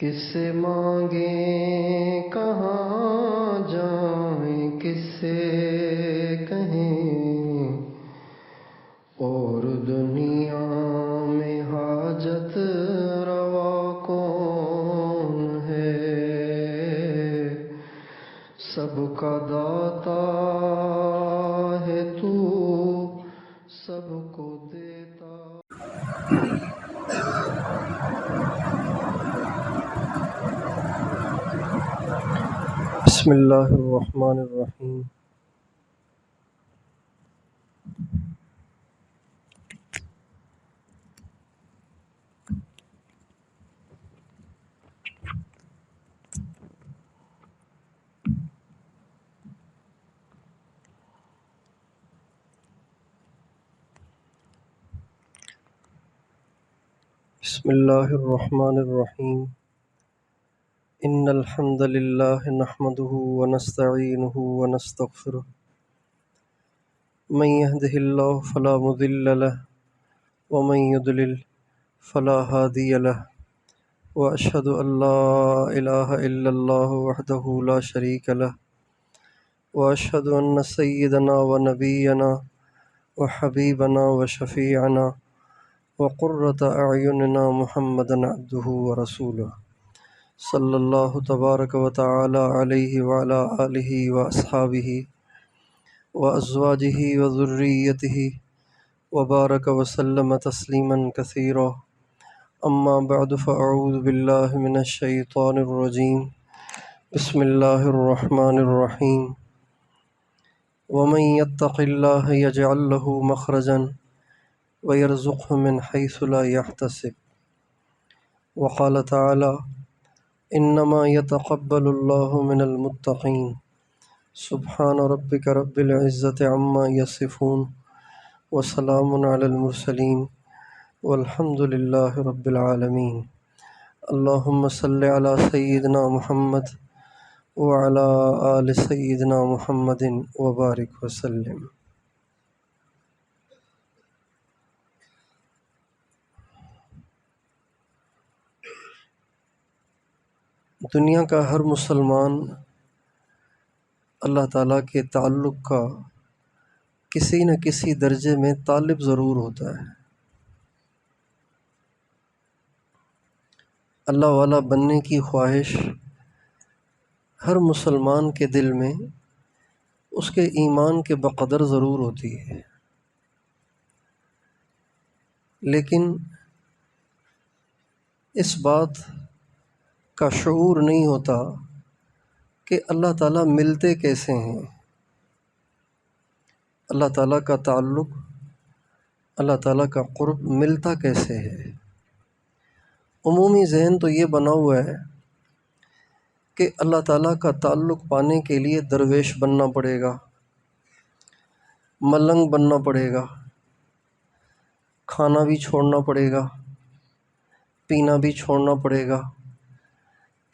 کس سے مانگیں کہاں جائیں، کس سے کہیں اور دنیا میں حاجت روا کون ہے؟ سب کا داتا ہے تو، سب کو دیتا۔ بسم اللہ الرحمن الرحیم۔ بسم اللہ الرحمن الرحیم۔ ان الحمد للہ نحمده ونستعینه ونستغفره، من يهده الله فلا مضل له ومن يضلل فلا هادي له، واشهد ان لا اله الا الله وحده لا شريك له، واشهد ان سيدنا ونبينا وحبيبنا وشفيعنا وقرة اعیننا محمدا عبده ورسوله، صلی اللہ تبارک و تعالی علیہ وعلی آلہ واصحابہ وازواجہ وذریتہ وبارک وسلم تسلیما کثیرا، اما بعد فاعوذ باللہ من الشیطان الرجیم، بسم اللہ الرحمن الرحیم۔ ومن یتق اللہ یجعل لہ مخرجا ویرزقہ من حیث لا یحتسب، وقال تعالی انما یتقبل اللہ من المتقین، سبحان ربک رب العزۃ عما یصفون وسلام علی المرسلین والحمد للہ رب العالمین۔ اللہم صلی علی سیدنا محمد وعلی آل سیدنا محمد وبارک وسلم۔ دنیا کا ہر مسلمان اللہ تعالیٰ کے تعلق کا کسی نہ کسی درجے میں طالب ضرور ہوتا ہے۔ اللہ والا بننے کی خواہش ہر مسلمان کے دل میں اس کے ایمان کے بقدر ضرور ہوتی ہے، لیکن اس بات کا شعور نہیں ہوتا کہ اللہ تعالیٰ ملتے کیسے ہیں، اللہ تعالیٰ کا تعلق، اللہ تعالیٰ کا قرب ملتا کیسے ہے۔ عمومی ذہن تو یہ بنا ہوا ہے کہ اللہ تعالیٰ کا تعلق پانے کے لیے درویش بننا پڑے گا، ملنگ بننا پڑے گا، کھانا بھی چھوڑنا پڑے گا، پینا بھی چھوڑنا پڑے گا،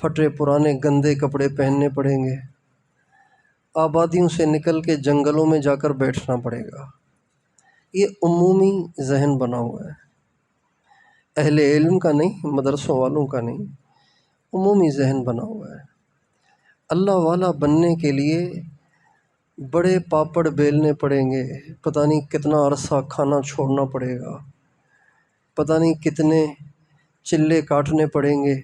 پھٹے پرانے گندے کپڑے پہننے پڑیں گے، آبادیوں سے نکل کے جنگلوں میں جا کر بیٹھنا پڑے گا۔ یہ عمومی ذہن بنا ہوا ہے، اہل علم کا نہیں، مدرسوں والوں کا نہیں، عمومی ذہن بنا ہوا ہے۔ اللہ والا بننے کے لیے بڑے پاپڑ بیلنے پڑیں گے، پتہ نہیں کتنا عرصہ کھانا چھوڑنا پڑے گا، پتہ نہیں کتنے چلے کاٹنے پڑیں گے،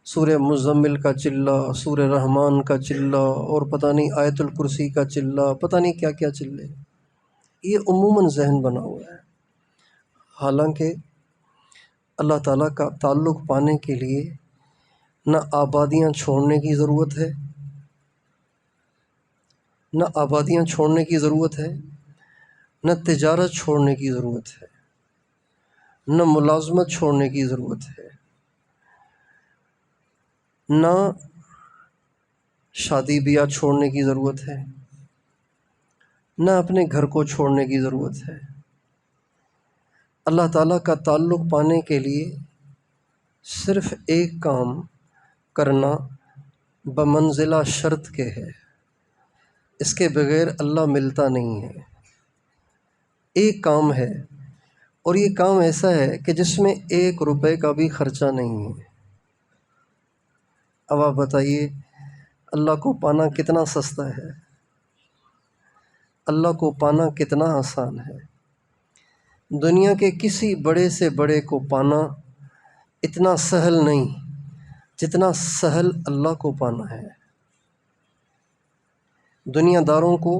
سورہ مزمل کا چلہ، سورہ رحمان کا چلہ، اور پتہ نہیں آیت الکرسی کا چلہ، پتہ نہیں کیا کیا چلے۔ یہ عموماً ذہن بنا ہوا ہے، حالانکہ اللہ تعالیٰ کا تعلق پانے کے لیے نہ آبادیاں چھوڑنے کی ضرورت ہے، نہ آبادیاں چھوڑنے کی ضرورت ہے، نہ تجارت چھوڑنے کی ضرورت ہے، نہ ملازمت چھوڑنے کی ضرورت ہے، نہ شادی بیاہ چھوڑنے کی ضرورت ہے، نہ اپنے گھر کو چھوڑنے کی ضرورت ہے۔ اللہ تعالیٰ کا تعلق پانے کے لیے صرف ایک کام کرنا بمنزلہ شرط کے ہے، اس کے بغیر اللہ ملتا نہیں ہے۔ ایک کام ہے، اور یہ کام ایسا ہے کہ جس میں 1 روپے کا بھی خرچہ نہیں ہے۔ اب آپ بتائیے اللہ کو پانا کتنا سستا ہے، اللہ کو پانا کتنا آسان ہے۔ دنیا کے کسی بڑے سے بڑے کو پانا اتنا سہل نہیں جتنا سہل اللہ کو پانا ہے۔ دنیا داروں کو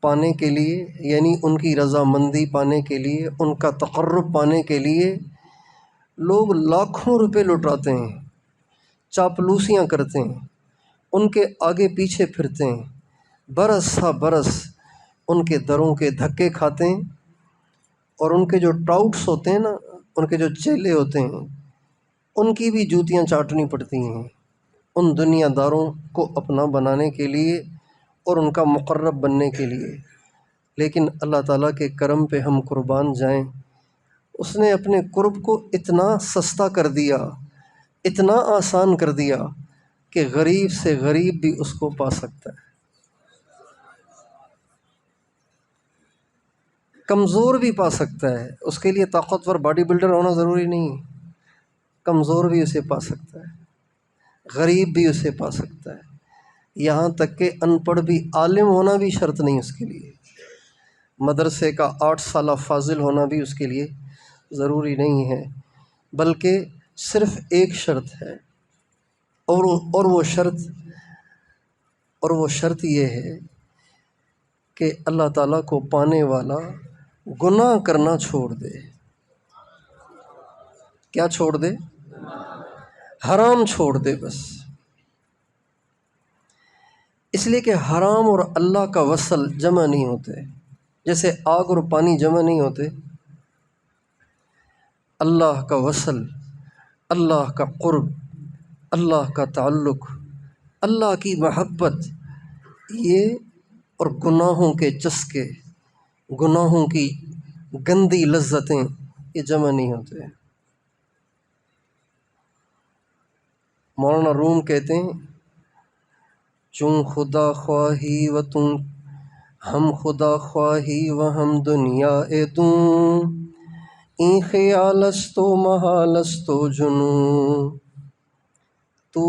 پانے کے لیے، یعنی ان کی رضامندی پانے کے لیے، ان کا تقرب پانے کے لیے لوگ لاکھوں روپے لٹاتے ہیں، چاپلوسیاں کرتے ہیں، ان کے آگے پیچھے پھرتے ہیں، برس ہا برس ان کے دروں کے دھکے کھاتے ہیں، اور ان کے جو ٹراؤٹس ہوتے ہیں نا، ان کے جو چیلے ہوتے ہیں، ان کی بھی جوتیاں چاٹنی پڑتی ہیں ان دنیا داروں کو اپنا بنانے کے لیے اور ان کا مقرب بننے کے لیے۔ لیکن اللہ تعالیٰ کے کرم پہ ہم قربان جائیں، اس نے اپنے قرب کو اتنا سستا کر دیا، اتنا آسان کر دیا کہ غریب سے غریب بھی اس کو پا سکتا ہے، کمزور بھی پا سکتا ہے۔ اس کے لیے طاقتور باڈی بلڈر ہونا ضروری نہیں ہے، کمزور بھی اسے پا سکتا ہے، غریب بھی اسے پا سکتا ہے، یہاں تک کہ ان پڑھ بھی عالم ہونا بھی شرط نہیں اس کے لیے، مدرسے کا 8 سالہ فاضل ہونا بھی اس کے لیے ضروری نہیں ہے، بلکہ صرف ایک شرط ہے، اور وہ شرط یہ ہے کہ اللہ تعالیٰ کو پانے والا گناہ کرنا چھوڑ دے۔ کیا چھوڑ دے؟ حرام چھوڑ دے بس۔ اس لیے کہ حرام اور اللہ کا وصل جمع نہیں ہوتے، جیسے آگ اور پانی جمع نہیں ہوتے۔ اللہ کا وصل، اللہ کا قرب، اللہ کا تعلق، اللہ کی محبت، یہ اور گناہوں کے چسکے، گناہوں کی گندی لذتیں، یہ جمع نہیں ہوتے۔ مولانا روم کہتے ہیں، چون خدا خواہی و تم ہم خدا خواہی و ہم دنیا دوں، این خیال است و محال است و جنوں۔ تو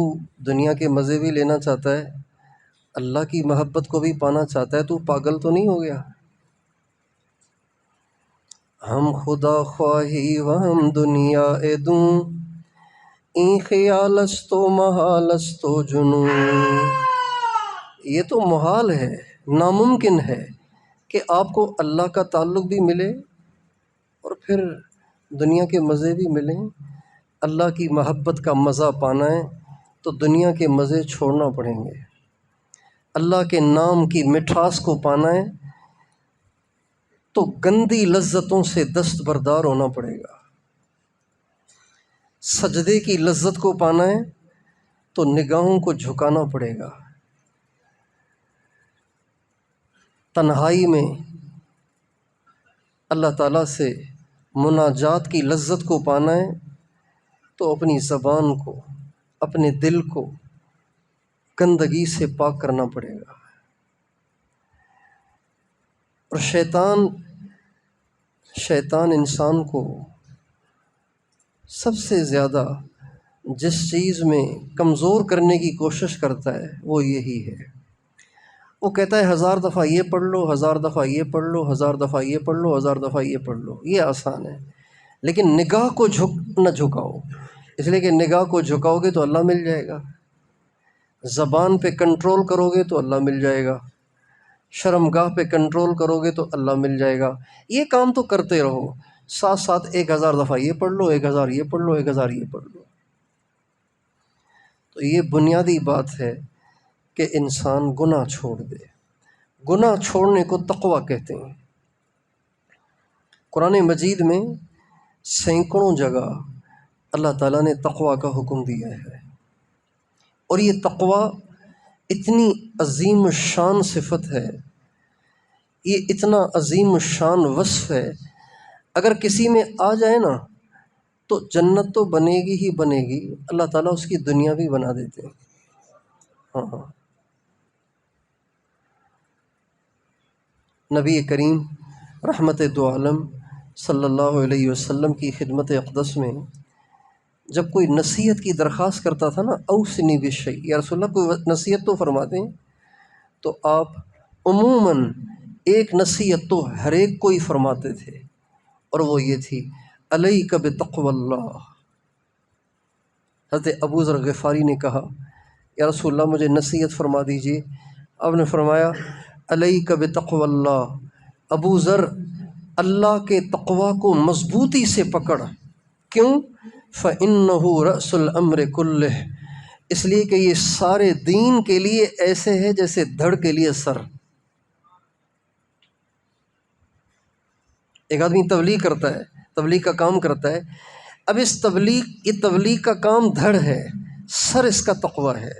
دنیا کے مزے بھی لینا چاہتا ہے، اللہ کی محبت کو بھی پانا چاہتا ہے، تو پاگل تو نہیں ہو گیا؟ ہم خدا خواہی و ہم دنیا دوں، این خیال است و محال است و جنوں۔ یہ تو محال ہے، ناممکن ہے کہ آپ کو اللہ کا تعلق بھی ملے اور پھر دنیا کے مزے بھی ملیں۔ اللہ کی محبت کا مزہ پانا ہے تو دنیا کے مزے چھوڑنا پڑیں گے، اللہ کے نام کی مٹھاس کو پانا ہے تو گندی لذتوں سے دستبردار ہونا پڑے گا، سجدے کی لذت کو پانا ہے تو نگاہوں کو جھکانا پڑے گا، تنہائی میں اللہ تعالیٰ سے مناجات کی لذت کو پانا ہے تو اپنی زبان کو، اپنے دل کو گندگی سے پاک کرنا پڑے گا۔ اور شیطان انسان کو سب سے زیادہ جس چیز میں کمزور کرنے کی کوشش کرتا ہے وہ یہی ہے۔ وہ کہتا ہے 1000 دفعہ یہ پڑھ لو، 1000 دفعہ یہ پڑھ لو، 1000 دفعہ یہ پڑھ لو، 1000 دفعہ یہ پڑھ لو، یہ آسان ہے، لیکن نگاہ کو نہ جھکاؤ، اس لیے کہ نگاہ کو جھکاؤ گے تو اللہ مل جائے گا، زبان پہ کنٹرول کرو گے تو اللہ مل جائے گا، شرم گاہ پہ کنٹرول کرو گے تو اللہ مل جائے گا۔ یہ کام تو کرتے رہو، ساتھ ساتھ 1000 دفعہ یہ پڑھ لو، 1000 یہ پڑھ لو، 1000 یہ پڑھ لو۔ تو یہ بنیادی بات ہے کہ انسان گناہ چھوڑ دے۔ گناہ چھوڑنے کو تقویٰ کہتے ہیں۔ قرآن مجید میں سینکڑوں جگہ اللہ تعالیٰ نے تقویٰ کا حکم دیا ہے، اور یہ تقویٰ اتنی عظیم الشان صفت ہے، یہ اتنا عظیم الشان وصف ہے، اگر کسی میں آ جائے نا تو جنت تو بنے گی ہی بنے گی، اللہ تعالیٰ اس کی دنیا بھی بنا دیتے ہیں۔ ہاں، نبی کریم رحمت دو عالم صلی اللہ علیہ وسلم کی خدمت اقدس میں جب کوئی نصیحت کی درخواست کرتا تھا نا، اوصنی بالشیء، یا رسول اللہ کوئی نصیحت تو فرما دیں، تو آپ عموماً ایک نصیحت تو ہر ایک کو ہی فرماتے تھے، اور وہ یہ تھی، علیک بتقوی اللہ۔ حضرت ابو ذر غفاری نے کہا، یا رسول اللہ مجھے نصیحت فرما دیجیے۔ آپ نے فرمایا، علیک بتقوی اللہ، ابو ذر اللہ کے تقوی کو مضبوطی سے پکڑ۔ کیوں؟ فَإِنَّهُ رَأْسُ الْأَمْرِ كُلِّهِ، اس لیے کہ یہ سارے دین کے لیے ایسے ہے جیسے دھڑ کے لیے سر۔ ایک آدمی تبلیغ کرتا ہے، تبلیغ کا کام کرتا ہے، اب اس یہ تبلیغ کا کام دھڑ ہے، سر اس کا تقوی ہے۔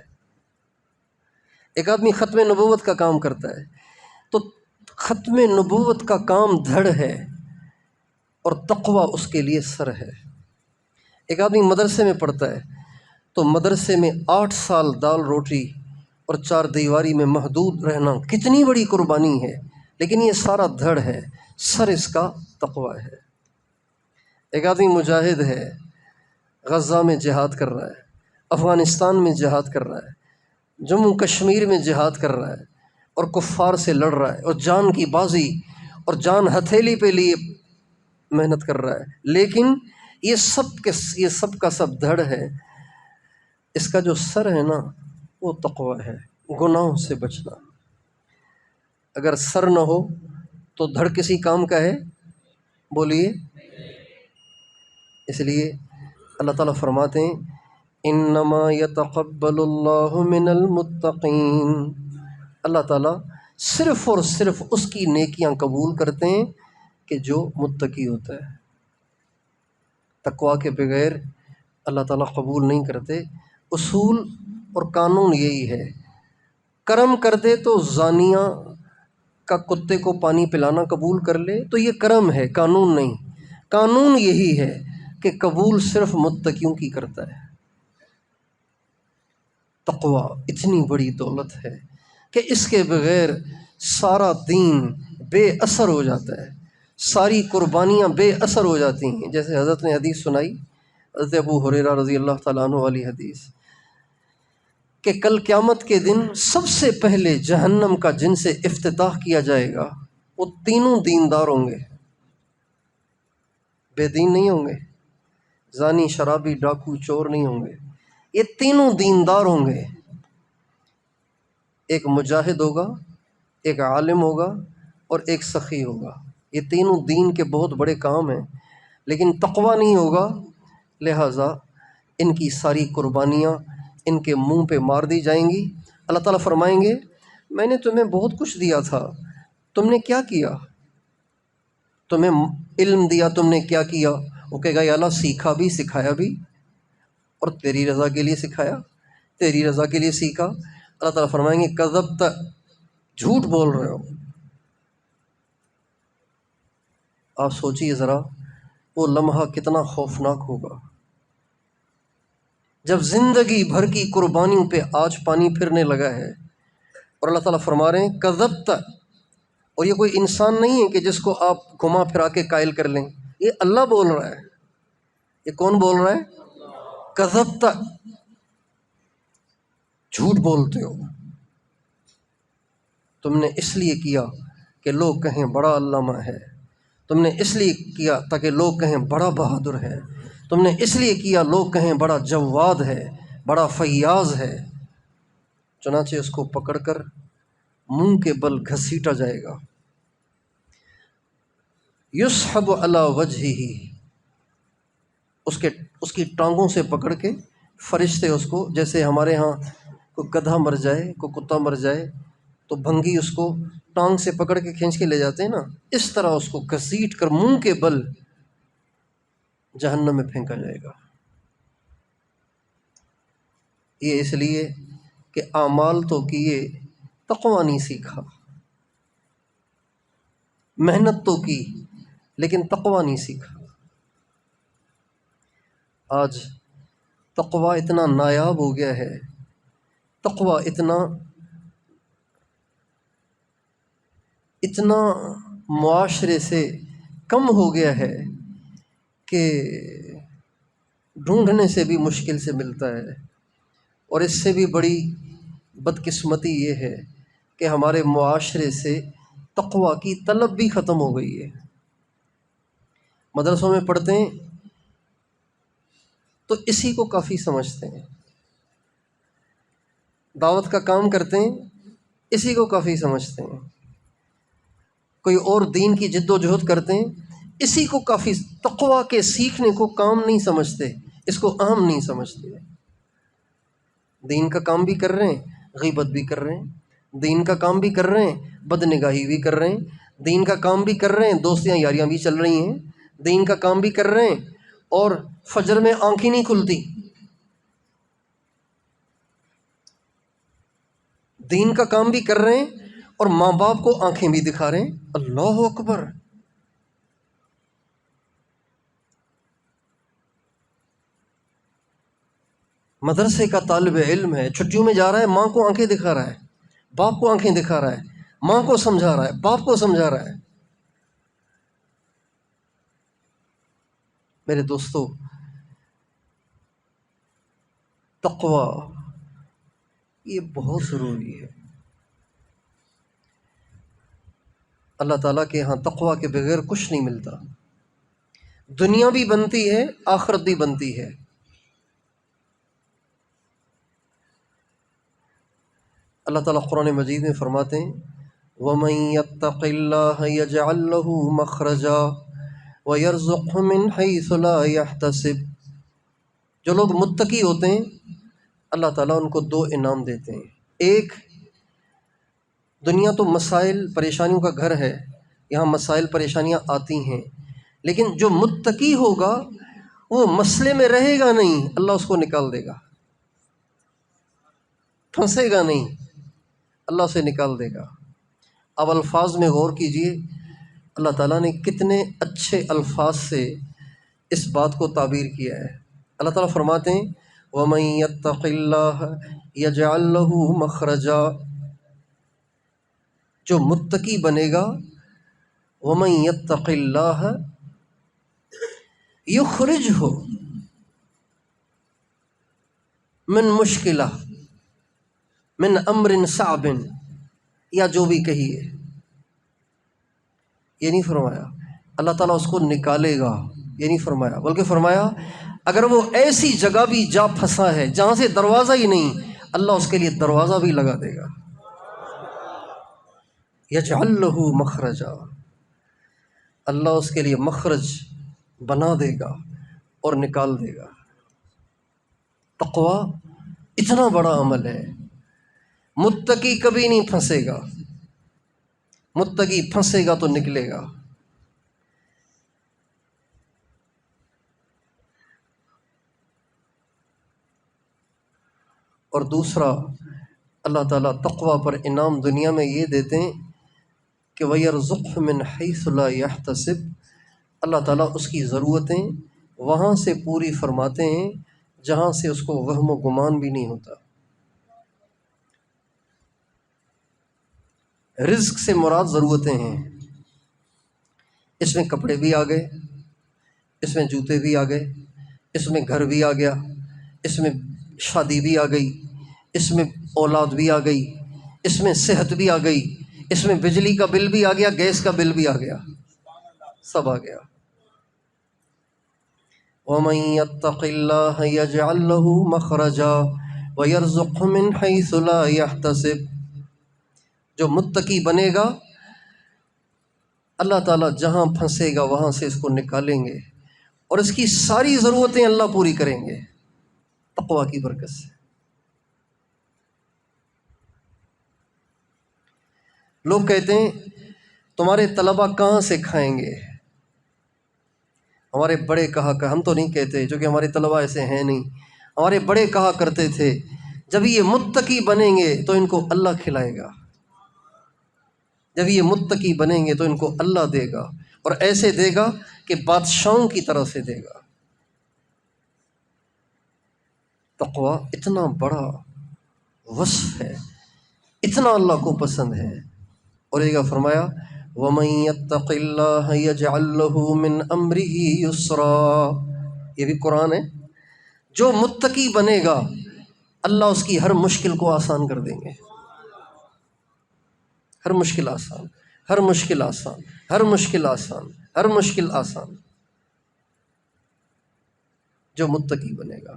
ایک آدمی ختم نبوت کا کام کرتا ہے، تو ختم نبوت کا کام دھڑ ہے اور تقوی اس کے لیے سر ہے۔ ایک آدمی مدرسے میں پڑھتا ہے، تو مدرسے میں 8 سال دال روٹی اور 4 دیواری میں محدود رہنا کتنی بڑی قربانی ہے، لیکن یہ سارا دھڑ ہے، سر اس کا تقوی ہے۔ ایک آدمی مجاہد ہے، غزہ میں جہاد کر رہا ہے، افغانستان میں جہاد کر رہا ہے، جموں کشمیر میں جہاد کر رہا ہے، اور کفار سے لڑ رہا ہے، اور جان کی بازی اور جان ہتھیلی پہ لیے محنت کر رہا ہے، لیکن یہ سب کا سب دھڑ ہے۔ اس کا جو سر ہے نا، وہ تقوی ہے، گناہوں سے بچنا۔ اگر سر نہ ہو تو دھڑ کسی کام کا ہے؟ بولیے۔ اس لیے اللہ تعالیٰ فرماتے ہیں، انما یتقبل اللہ من المتقین، اللہ تعالیٰ صرف اور صرف اس کی نیکیاں قبول کرتے ہیں کہ جو متقی ہوتا ہے۔ تقوی کے بغیر اللہ تعالیٰ قبول نہیں کرتے۔ اصول اور قانون یہی ہے، کرم کر دے تو زانیہ کا کتے کو پانی پلانا قبول کر لے تو یہ کرم ہے، قانون نہیں۔ قانون یہی ہے کہ قبول صرف متقیوں کی کرتا ہے۔ تقوی اتنی بڑی دولت ہے کہ اس کے بغیر سارا دین بے اثر ہو جاتا ہے، ساری قربانیاں بے اثر ہو جاتی ہیں۔ جیسے حضرت نے حدیث سنائی، حضرت ابو ہریرہ رضی اللہ تعالیٰ عنہ والی حدیث، کہ کل قیامت کے دن سب سے پہلے جہنم کا جن سے افتتاح کیا جائے گا، وہ تینوں دیندار ہوں گے، بے دین نہیں ہوں گے، زانی، شرابی، ڈاکو، چور نہیں ہوں گے، یہ تینوں دیندار ہوں گے۔ ایک مجاہد ہوگا، ایک عالم ہوگا، اور ایک سخی ہوگا۔ یہ تینوں دین کے بہت بڑے کام ہیں، لیکن تقوی نہیں ہوگا، لہٰذا ان کی ساری قربانیاں ان کے منہ پہ مار دی جائیں گی۔ اللہ تعالیٰ فرمائیں گے، میں نے تمہیں بہت کچھ دیا تھا، تم نے کیا کیا؟ تمہیں علم دیا، تم نے کیا کیا؟ وہ کہے گا، یا اللہ سیکھا بھی، سکھایا بھی، اور تیری رضا کے لیے سکھایا، تیری رضا کے لیے سیکھا۔ اللہ تعالیٰ فرمائیں گے، کذبت، جھوٹ بول رہے ہو۔ آپ سوچیے ذرا، وہ لمحہ کتنا خوفناک ہوگا جب زندگی بھر کی قربانیوں پہ آج پانی پھرنے لگا ہے، اور اللہ تعالیٰ فرما رہے ہیں کذبت۔ اور یہ کوئی انسان نہیں ہے کہ جس کو آپ گھما پھرا کے قائل کر لیں، یہ اللہ بول رہا ہے۔ یہ کون بول رہا ہے؟ کذبت، جھوٹ بولتے ہو، تم نے اس لیے کیا کہ لوگ کہیں بڑا علامہ ہے، تم نے اس لیے کیا تاکہ لوگ کہیں بڑا بہادر ہے، تم نے اس لیے کیا لوگ کہیں بڑا جواد ہے، بڑا فیاض ہے۔ چنانچہ اس کو پکڑ کر منہ کے بل گھسیٹا جائے گا، یسحب علی وجہہ، اس کی ٹانگوں سے پکڑ کے فرشتے اس کو، جیسے ہمارے ہاں کوئی گدھا مر جائے، کوئی کتا مر جائے تو بھنگی اس کو ٹانگ سے پکڑ کے کھینچ کے لے جاتے ہیں نا، اس طرح اس کو گھسیٹ کر منہ کے بل جہنم میں پھینکا جائے گا۔ یہ اس لیے کہ اعمال تو کیے، تقویٰ نہیں سیکھا، محنت تو کی لیکن تقویٰ نہیں سیکھا۔ آج تقویٰ اتنا نایاب ہو گیا ہے، تقویٰ اتنا معاشرے سے کم ہو گیا ہے کہ ڈھونڈنے سے بھی مشکل سے ملتا ہے، اور اس سے بھی بڑی بدقسمتی یہ ہے کہ ہمارے معاشرے سے تقویٰ کی طلب بھی ختم ہو گئی ہے۔ مدرسوں میں پڑھتے ہیں تو اسی کو کافی سمجھتے ہیں، دعوت کا کام کرتے ہیں اسی کو کافی سمجھتے ہیں، کوئی اور دین کی جد و جہد کرتے ہیں اسی کو کافی، تقویٰ کے سیکھنے کو کام نہیں سمجھتے، اس کو اہم نہیں سمجھتے۔ دین کا کام بھی کر رہے ہیں، غیبت بھی کر رہے ہیں، دین کا کام بھی کر رہے ہیں، بد نگاہی بھی کر رہے ہیں، دین کا کام بھی کر رہے ہیں، دوستیاں یاریاں بھی چل رہی ہیں، دین کا کام بھی کر رہے ہیں، اور فجر میں آنکھیں نہیں کھلتی، دین کا کام بھی کر رہے ہیں اور ماں باپ کو آنکھیں بھی دکھا رہے ہیں۔ اللہ اکبر! مدرسے کا طالب علم ہے، چھٹیوں میں جا رہا ہے، ماں کو آنکھیں دکھا رہا ہے، باپ کو آنکھیں دکھا رہا ہے، ماں کو سمجھا رہا ہے، باپ کو سمجھا رہا ہے۔ میرے دوستو، تقویٰ یہ بہت ضروری ہے۔ اللہ تعالیٰ کے ہاں تقویٰ کے بغیر کچھ نہیں ملتا، دنیا بھی بنتی ہے، آخرت بھی بنتی ہے۔ اللہ تعالیٰ قرآن مجید میں فرماتے ہیں وَمَن يَتَّقِ اللَّهَ يَجْعَل لَّهُ مَخْرَجًا وَيَرْزُقْهُ مِنْ حَيْثُ لَا يَحْتَسِبُ۔ جو لوگ متقی ہوتے ہیں اللہ تعالیٰ ان کو دو انعام دیتے ہیں۔ ایک، دنیا تو مسائل پریشانیوں کا گھر ہے، یہاں مسائل پریشانیاں آتی ہیں، لیکن جو متقی ہوگا وہ مسئلے میں رہے گا نہیں، اللہ اس کو نکال دے گا، پھنسے گا نہیں، اللہ اسے نکال دے گا۔ اب الفاظ میں غور کیجئے، اللہ تعالیٰ نے کتنے اچھے الفاظ سے اس بات کو تعبیر کیا ہے۔ اللہ تعالیٰ فرماتے ہیں وَمَن يَتَّقِ اللَّهَ يَجْعَل لَّهُ مَخْرَجًا، جو متقی بنے گا، وَمَن يَتَّقِ اللَّهَ يُخْرِجْهُ من مشکلہ من امر صعب، یا جو بھی کہیے، یہ نہیں فرمایا اللہ تعالیٰ اس کو نکالے گا، یہ نہیں فرمایا، بلکہ فرمایا اگر وہ ایسی جگہ بھی جا پھنسا ہے جہاں سے دروازہ ہی نہیں، اللہ اس کے لیے دروازہ بھی لگا دے گا۔ یجعل لہ مخرجا، اللہ اس کے لیے مخرج بنا دے گا اور نکال دے گا۔ تقویٰ اتنا بڑا عمل ہے، متقی کبھی نہیں پھنسے گا، متقی پھنسے گا تو نکلے گا۔ اور دوسرا، اللہ تعالیٰ تقویٰ پر انعام دنیا میں یہ دیتے ہیں کہ وَيَرْزُقْهُ مِنْ حَيْثُ لَا يَحْتَسِبُ، اللہ تعالیٰ اس کی ضرورتیں وہاں سے پوری فرماتے ہیں جہاں سے اس کو وہم و گمان بھی نہیں ہوتا۔ رزق سے مراد ضرورتیں ہیں، اس میں کپڑے بھی آ گئے، اس میں جوتے بھی آ گئے، اس میں گھر بھی آ گیا، اس میں شادی بھی آ گئی، اس میں اولاد بھی آ گئی، اس میں صحت بھی آ گئی، اس میں بجلی کا بل بھی آ گیا، گیس کا بل بھی آ گیا، سب آ گیا۔ وَمَن يَتَّقِ اللَّهَ يَجْعَل لَّهُ مَخْرَجًا وَيَرْزُقْهُ مِنْ حَيْثُ لَا يَحْتَسِبُ، جو متقی بنے گا اللہ تعالیٰ جہاں پھنسے گا وہاں سے اس کو نکالیں گے اور اس کی ساری ضرورتیں اللہ پوری کریں گے تقویٰ کی برکت سے۔ لوگ کہتے ہیں تمہارے طلبہ کہاں سے کھائیں گے، ہمارے بڑے کہا کر، ہم تو نہیں کہتے جو کہ ہمارے طلبہ ایسے ہیں نہیں، ہمارے بڑے کہا کرتے تھے جب یہ متقی بنیں گے تو ان کو اللہ کھلائے گا، جب یہ متقی بنیں گے تو ان کو اللہ دے گا، اور ایسے دے گا کہ بادشاہوں کی طرح سے دے گا۔ تقویٰ اتنا بڑا وصف ہے، اتنا اللہ کو پسند ہے، اور یہ فرمایا وَمَن يَتَّقِ اللَّهَ يَجْعَل لَّهُ مِنْ أَمْرِهِ يُسْرًا، یہ بھی قرآن ہے، جو متقی بنے گا اللہ اس کی ہر مشکل کو آسان کر دیں گے. ہر مشکل آسان، ہر مشکل آسان، ہر مشکل آسان، ہر مشکل آسان. جو متقی بنے گا.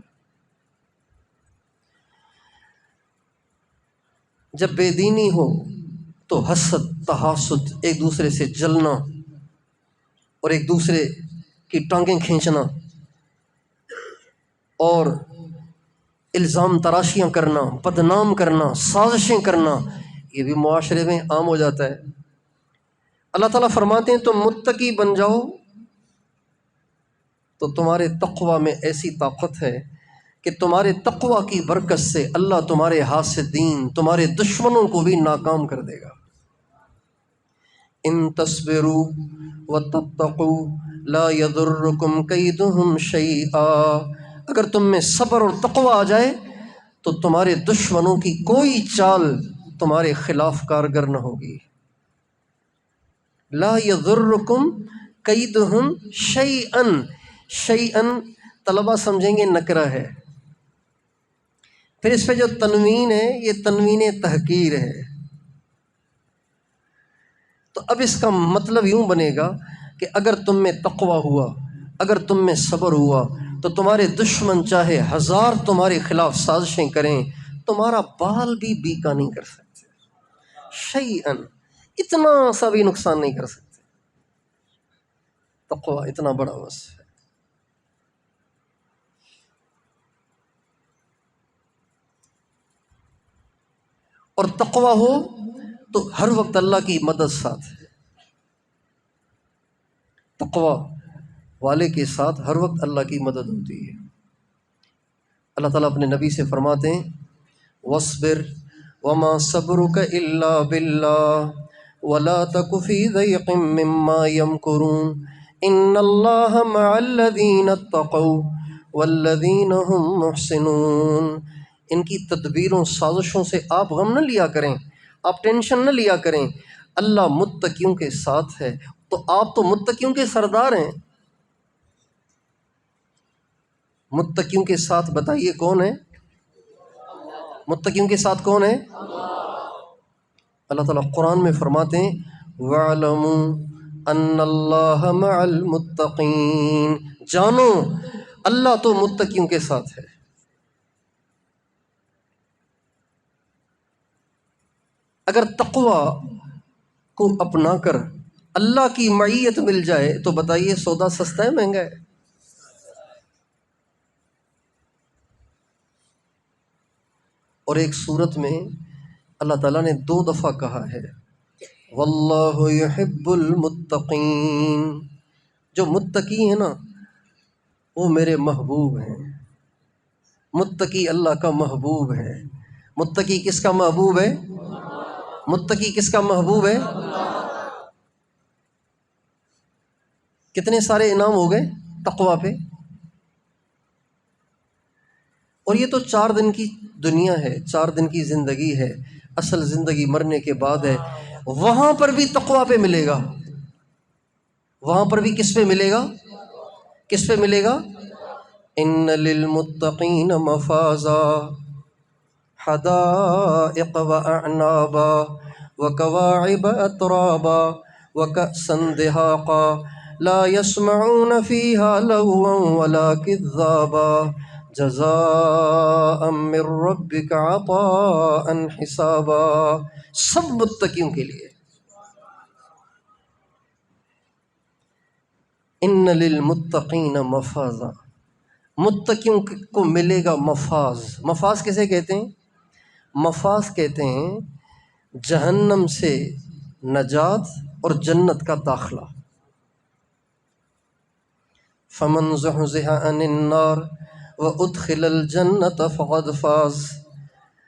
جب بے دینی ہو تو حسد، تحاسد، ایک دوسرے سے جلنا اور ایک دوسرے کی ٹانگیں کھینچنا اور الزام تراشیاں کرنا، بدنام کرنا، سازشیں کرنا، یہ بھی معاشرے میں عام ہو جاتا ہے. اللہ تعالیٰ فرماتے ہیں تم متقی بن جاؤ تو تمہارے تقوی میں ایسی طاقت ہے کہ تمہارے تقوی کی برکت سے اللہ تمہارے حاسدین، تمہارے دشمنوں کو بھی ناکام کر دے گا. ان تصبروا وتتقوا لا يضركم كيدهم شيئا. اگر تم میں صبر اور تقوی آ جائے تو تمہارے دشمنوں کی کوئی چال تمہارے خلاف کارگر نہ ہوگی. لا يضركم كيدهم شيئا. شيئا طلبہ سمجھیں گے نکرہ ہے، پھر اس پہ جو تنوین ہے یہ تنوین تحقیر ہے. تو اب اس کا مطلب یوں بنے گا کہ اگر تم میں تقوی ہوا، اگر تم میں صبر ہوا تو تمہارے دشمن چاہے ہزار تمہارے خلاف سازشیں کریں تمہارا بال بھی بیکا نہیں کر سکتے. شیئن، اتنا سا بھی نقصان نہیں کر سکتے. تقوی اتنا بڑا وصف ہے. اور تقوی ہو تو ہر وقت اللہ کی مدد ساتھ ہے. تقوی والے کے ساتھ ہر وقت اللہ کی مدد ہوتی ہے. اللہ تعالیٰ اپنے نبی سے فرماتے ہیں وَاصْبِرْ وَمَا صَبْرُكَ إِلَّا بِاللَّهِ وَلَا تَكُ فِي ضَيْقٍ مِّمَّا يَمْكُرُونَ إِنَّ اللَّهَ مَعَ الَّذِينَ اتَّقَوْا وَالَّذِينَ هُمْ مُحْسِنُونَ. ان کی تدبیروں، سازشوں سے آپ غم نہ لیا کریں، آپ ٹینشن نہ لیا کریں. اللہ متقیوں کے ساتھ ہے. تو آپ تو متقیوں کے سردار ہیں. متقیوں کے ساتھ بتائیے کون ہے؟ متقیوں کے ساتھ کون ہے؟ اللہ تعالیٰ قرآن میں فرماتے ہیں وَاعْلَمُوا أَنَّ اللَّهَ مَعَ الْمُتَّقِينَ. جانو اللہ تو متقیوں کے ساتھ ہے. اگر تقوی کو اپنا کر اللہ کی معیت مل جائے تو بتائیے سودا سستا ہے مہنگا ہے؟ اور ایک صورت میں اللہ تعالیٰ نے 2 دفعہ کہا ہے واللہ یحب المتقین. جو متقی ہیں نا وہ میرے محبوب ہیں. متقی اللہ کا محبوب ہے. متقی کس کا محبوب ہے؟ متقی کس کا محبوب ہے؟ کتنے سارے انعام ہو گئے تقوی پہ. اور یہ تو 4 دن کی دنیا ہے، 4 دن کی زندگی ہے. اصل زندگی مرنے کے بعد ہے. وہاں پر بھی تقوی پہ ملے گا. وہاں پر بھی کس پہ ملے گا؟ کس پہ ملے گا؟ ان للمتقین مفازا حدائق واعنابا وکواعب اترابا وکأسا دہاقا لا يسمعون فيها لغوا ولا كذابا جزاء من ربك عطاء حسابا. سب متقیوں کے لیے. ان للمتقین مفازا. متقیوں کو ملے گا مفاز. مفاز کسے کہتے ہیں؟ مفاز کہتے ہیں جہنم سے نجات اور جنت کا داخلہ. فمن زحزح عن النار وادخل الجنت فقد فاز.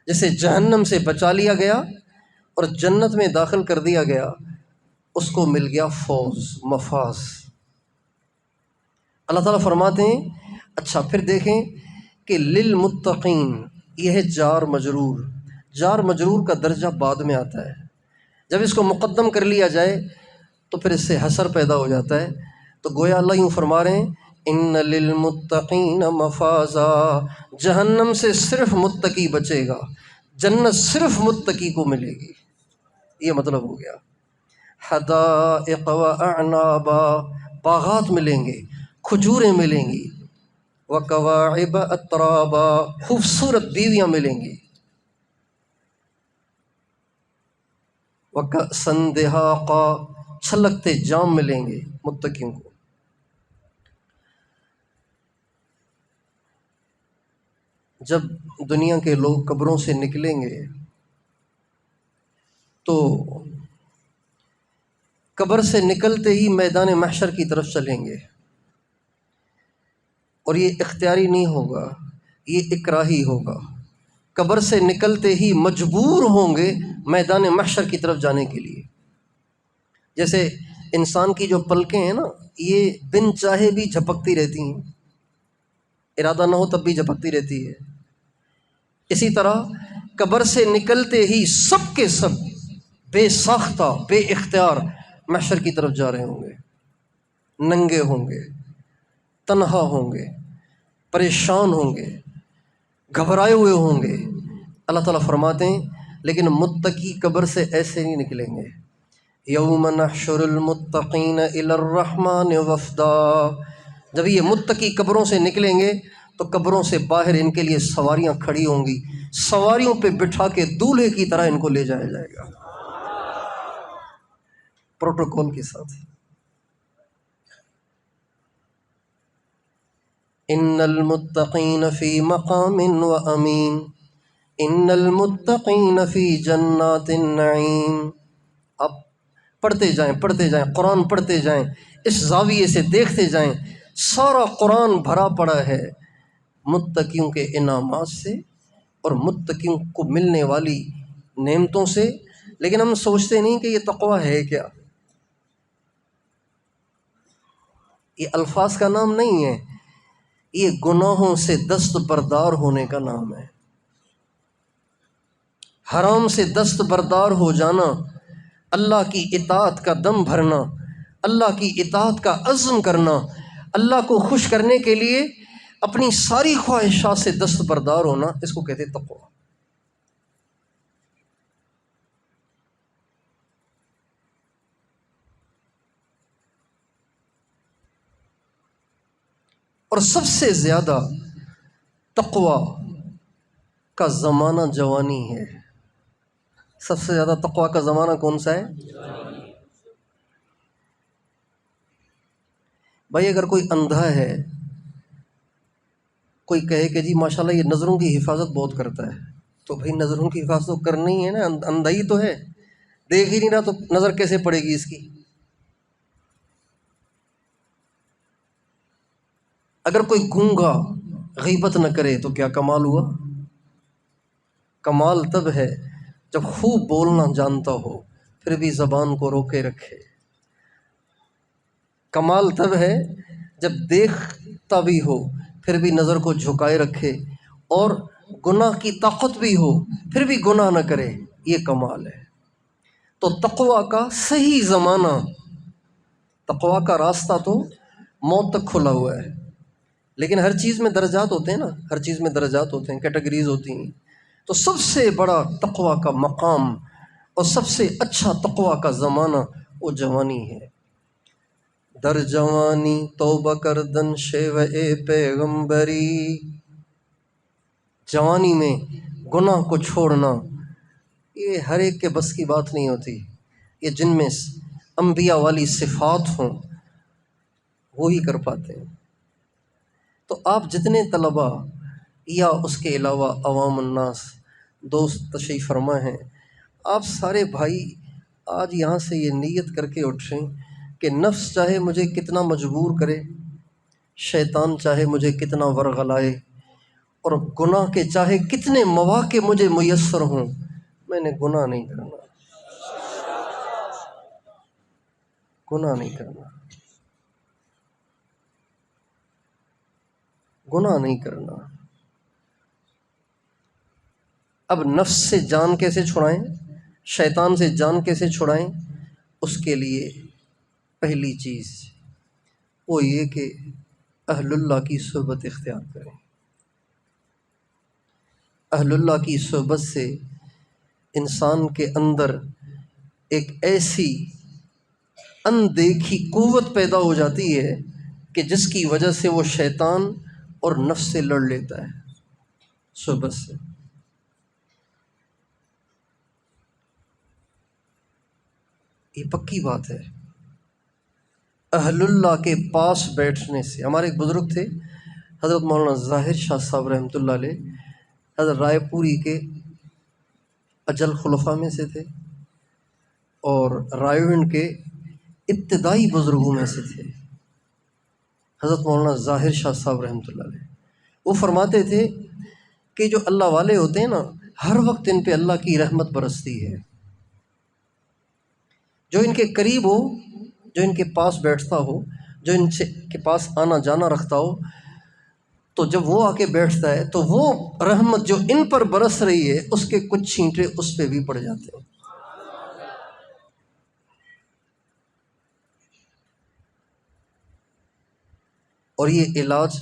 جسے جہنم سے بچا لیا گیا اور جنت میں داخل کر دیا گیا اس کو مل گیا فوز، مفاز. اللہ تعالیٰ فرماتے ہیں اچھا پھر دیکھیں کہ للمتقین یہ ہے جار مجرور. جار مجرور کا درجہ بعد میں آتا ہے. جب اس کو مقدم کر لیا جائے تو پھر اس سے حسر پیدا ہو جاتا ہے. تو گویا اللہ یوں فرما رہے ہیں ان للمتقین مفازا، جہنم سے صرف متقی بچے گا، جنت صرف متقی کو ملے گی، یہ مطلب ہو گیا۔ حدائق و اعنابا، باغات ملیں گے، کھجوریں ملیں گی، وکواعب اترابا، خوبصورت بیویاں ملیں گی، وکأسا دہاقا، چھلکتے جام ملیں گے متقیوں کو۔ جب دنیا کے لوگ قبروں سے نکلیں گے تو قبر سے نکلتے ہی میدان محشر کی طرف چلیں گے، اور یہ اختیاری نہیں ہوگا، یہ اکراہی ہوگا۔ قبر سے نکلتے ہی مجبور ہوں گے میدان محشر کی طرف جانے کے لیے۔ جیسے انسان کی جو پلکیں ہیں نا، یہ بن چاہے بھی جھپکتی رہتی ہیں، ارادہ نہ ہو تب بھی جھپکتی رہتی ہے۔ اسی طرح قبر سے نکلتے ہی سب کے سب بے ساختہ، بے اختیار محشر کی طرف جا رہے ہوں گے، ننگے ہوں گے، تنہا ہوں گے، پریشان ہوں گے، گھبرائے ہوئے ہوں گے۔ اللہ تعالیٰ فرماتے ہیں لیکن متقی قبر سے ایسے نہیں نکلیں گے۔ یوم نحشر المتقین الی الرحمن وفدا، جب یہ متقی قبروں سے نکلیں گے تو قبروں سے باہر ان کے لیے سواریاں کھڑی ہوں گی، سواریوں پہ بٹھا کے دولہے کی طرح ان کو لے جایا جائے گا، پروٹوکول کے ساتھ۔ ان المتقین فی مقام و امین، ان المتقین فی جنات النعیم۔ آپ پڑھتے جائیں قرآن پڑھتے جائیں، اس زاویے سے دیکھتے جائیں، سارا قرآن بھرا پڑا ہے متقیوں کے انعامات سے اور متقیوں کو ملنے والی نعمتوں سے۔ لیکن ہم سوچتے نہیں کہ یہ تقویٰ ہے کیا، یہ الفاظ کا نام نہیں ہے، یہ گناہوں سے دست بردار ہونے کا نام ہے۔ حرام سے دست بردار ہو جانا، اللہ کی اطاعت کا دم بھرنا، اللہ کی اطاعت کا عزم کرنا، اللہ کو خوش کرنے کے لیے اپنی ساری خواہشات سے دست بردار ہونا، اس کو کہتے تقویٰ۔ اور سب سے زیادہ تقویٰ کا زمانہ جوانی ہے۔ سب سے زیادہ تقویٰ کا زمانہ کون سا ہے؟ بھائی اگر کوئی اندھا ہے، کوئی کہے کہ جی ماشاءاللہ یہ نظروں کی حفاظت بہت کرتا ہے، تو بھائی نظروں کی حفاظت تو کرنی ہی ہے نا، اندھا ہی تو ہے، دیکھ ہی نہیں رہا تو نظر کیسے پڑے گی اس کی؟ اگر کوئی گونگا غیبت نہ کرے تو کیا کمال ہوا؟ کمال تب ہے جب خوب بولنا جانتا ہو پھر بھی زبان کو روکے رکھے۔ کمال تب ہے جب دیکھتا بھی ہو پھر بھی نظر کو جھکائے رکھے، اور گناہ کی طاقت بھی ہو پھر بھی گناہ نہ کرے، یہ کمال ہے۔ تو تقویٰ کا صحیح زمانہ، تقویٰ کا راستہ تو موت تک کھلا ہوا ہے، لیکن ہر چیز میں درجات ہوتے ہیں نا، ہر چیز میں درجات ہوتے ہیں، کیٹیگریز ہوتی ہیں۔ تو سب سے بڑا تقویٰ کا مقام اور سب سے اچھا تقویٰ کا زمانہ وہ جوانی ہے۔ در جوانی توبہ کردن شیوہ پیغمبری، جوانی میں گناہ کو چھوڑنا یہ ہر ایک کے بس کی بات نہیں ہوتی، یہ جن میں انبیاء والی صفات ہوں وہی کر پاتے ہیں۔ تو آپ جتنے طلباء یا اس کے علاوہ عوام الناس دوست تشریف فرما ہیں، آپ سارے بھائی آج یہاں سے یہ نیت کر کے اٹھیں کہ نفس چاہے مجھے کتنا مجبور کرے، شیطان چاہے مجھے کتنا ورغلائے، اور گناہ کے چاہے کتنے مواقع مجھے میسر ہوں، میں نے گناہ نہیں کرنا، گناہ نہیں کرنا، گناہ نہیں کرنا۔ اب نفس سے جان کیسے چھڑائیں، شیطان سے جان کیسے چھڑائیں؟ اس کے لیے پہلی چیز وہ یہ کہ اہل اللہ کی صحبت اختیار کریں۔ اہل اللہ کی صحبت سے انسان کے اندر ایک ایسی اندیکھی قوت پیدا ہو جاتی ہے کہ جس کی وجہ سے وہ شیطان اور نفس سے لڑ لیتا ہے صحبت سے۔ یہ پکی بات ہے۔ اہل اللہ کے پاس بیٹھنے سے، ہمارے ایک بزرگ تھے حضرت مولانا ظاہر شاہ صاحب رحمۃ اللہ علیہ، حضرت رائے پوری کے اجل خلفاء میں سے تھے اور رائے کے ابتدائی بزرگوں میں سے تھے حضرت مولانا ظاہر شاہ صاحب رحمۃ اللہ علیہ۔ وہ فرماتے تھے کہ جو اللہ والے ہوتے ہیں نا، ہر وقت ان پہ اللہ کی رحمت برستی ہے۔ جو ان کے قریب ہو، جو ان کے پاس بیٹھتا ہو، جو ان سے کے پاس آنا جانا رکھتا ہو، تو جب وہ آ کے بیٹھتا ہے تو وہ رحمت جو ان پر برس رہی ہے اس کے کچھ چھینٹے اس پہ بھی پڑ جاتے ہیں۔ اور یہ علاج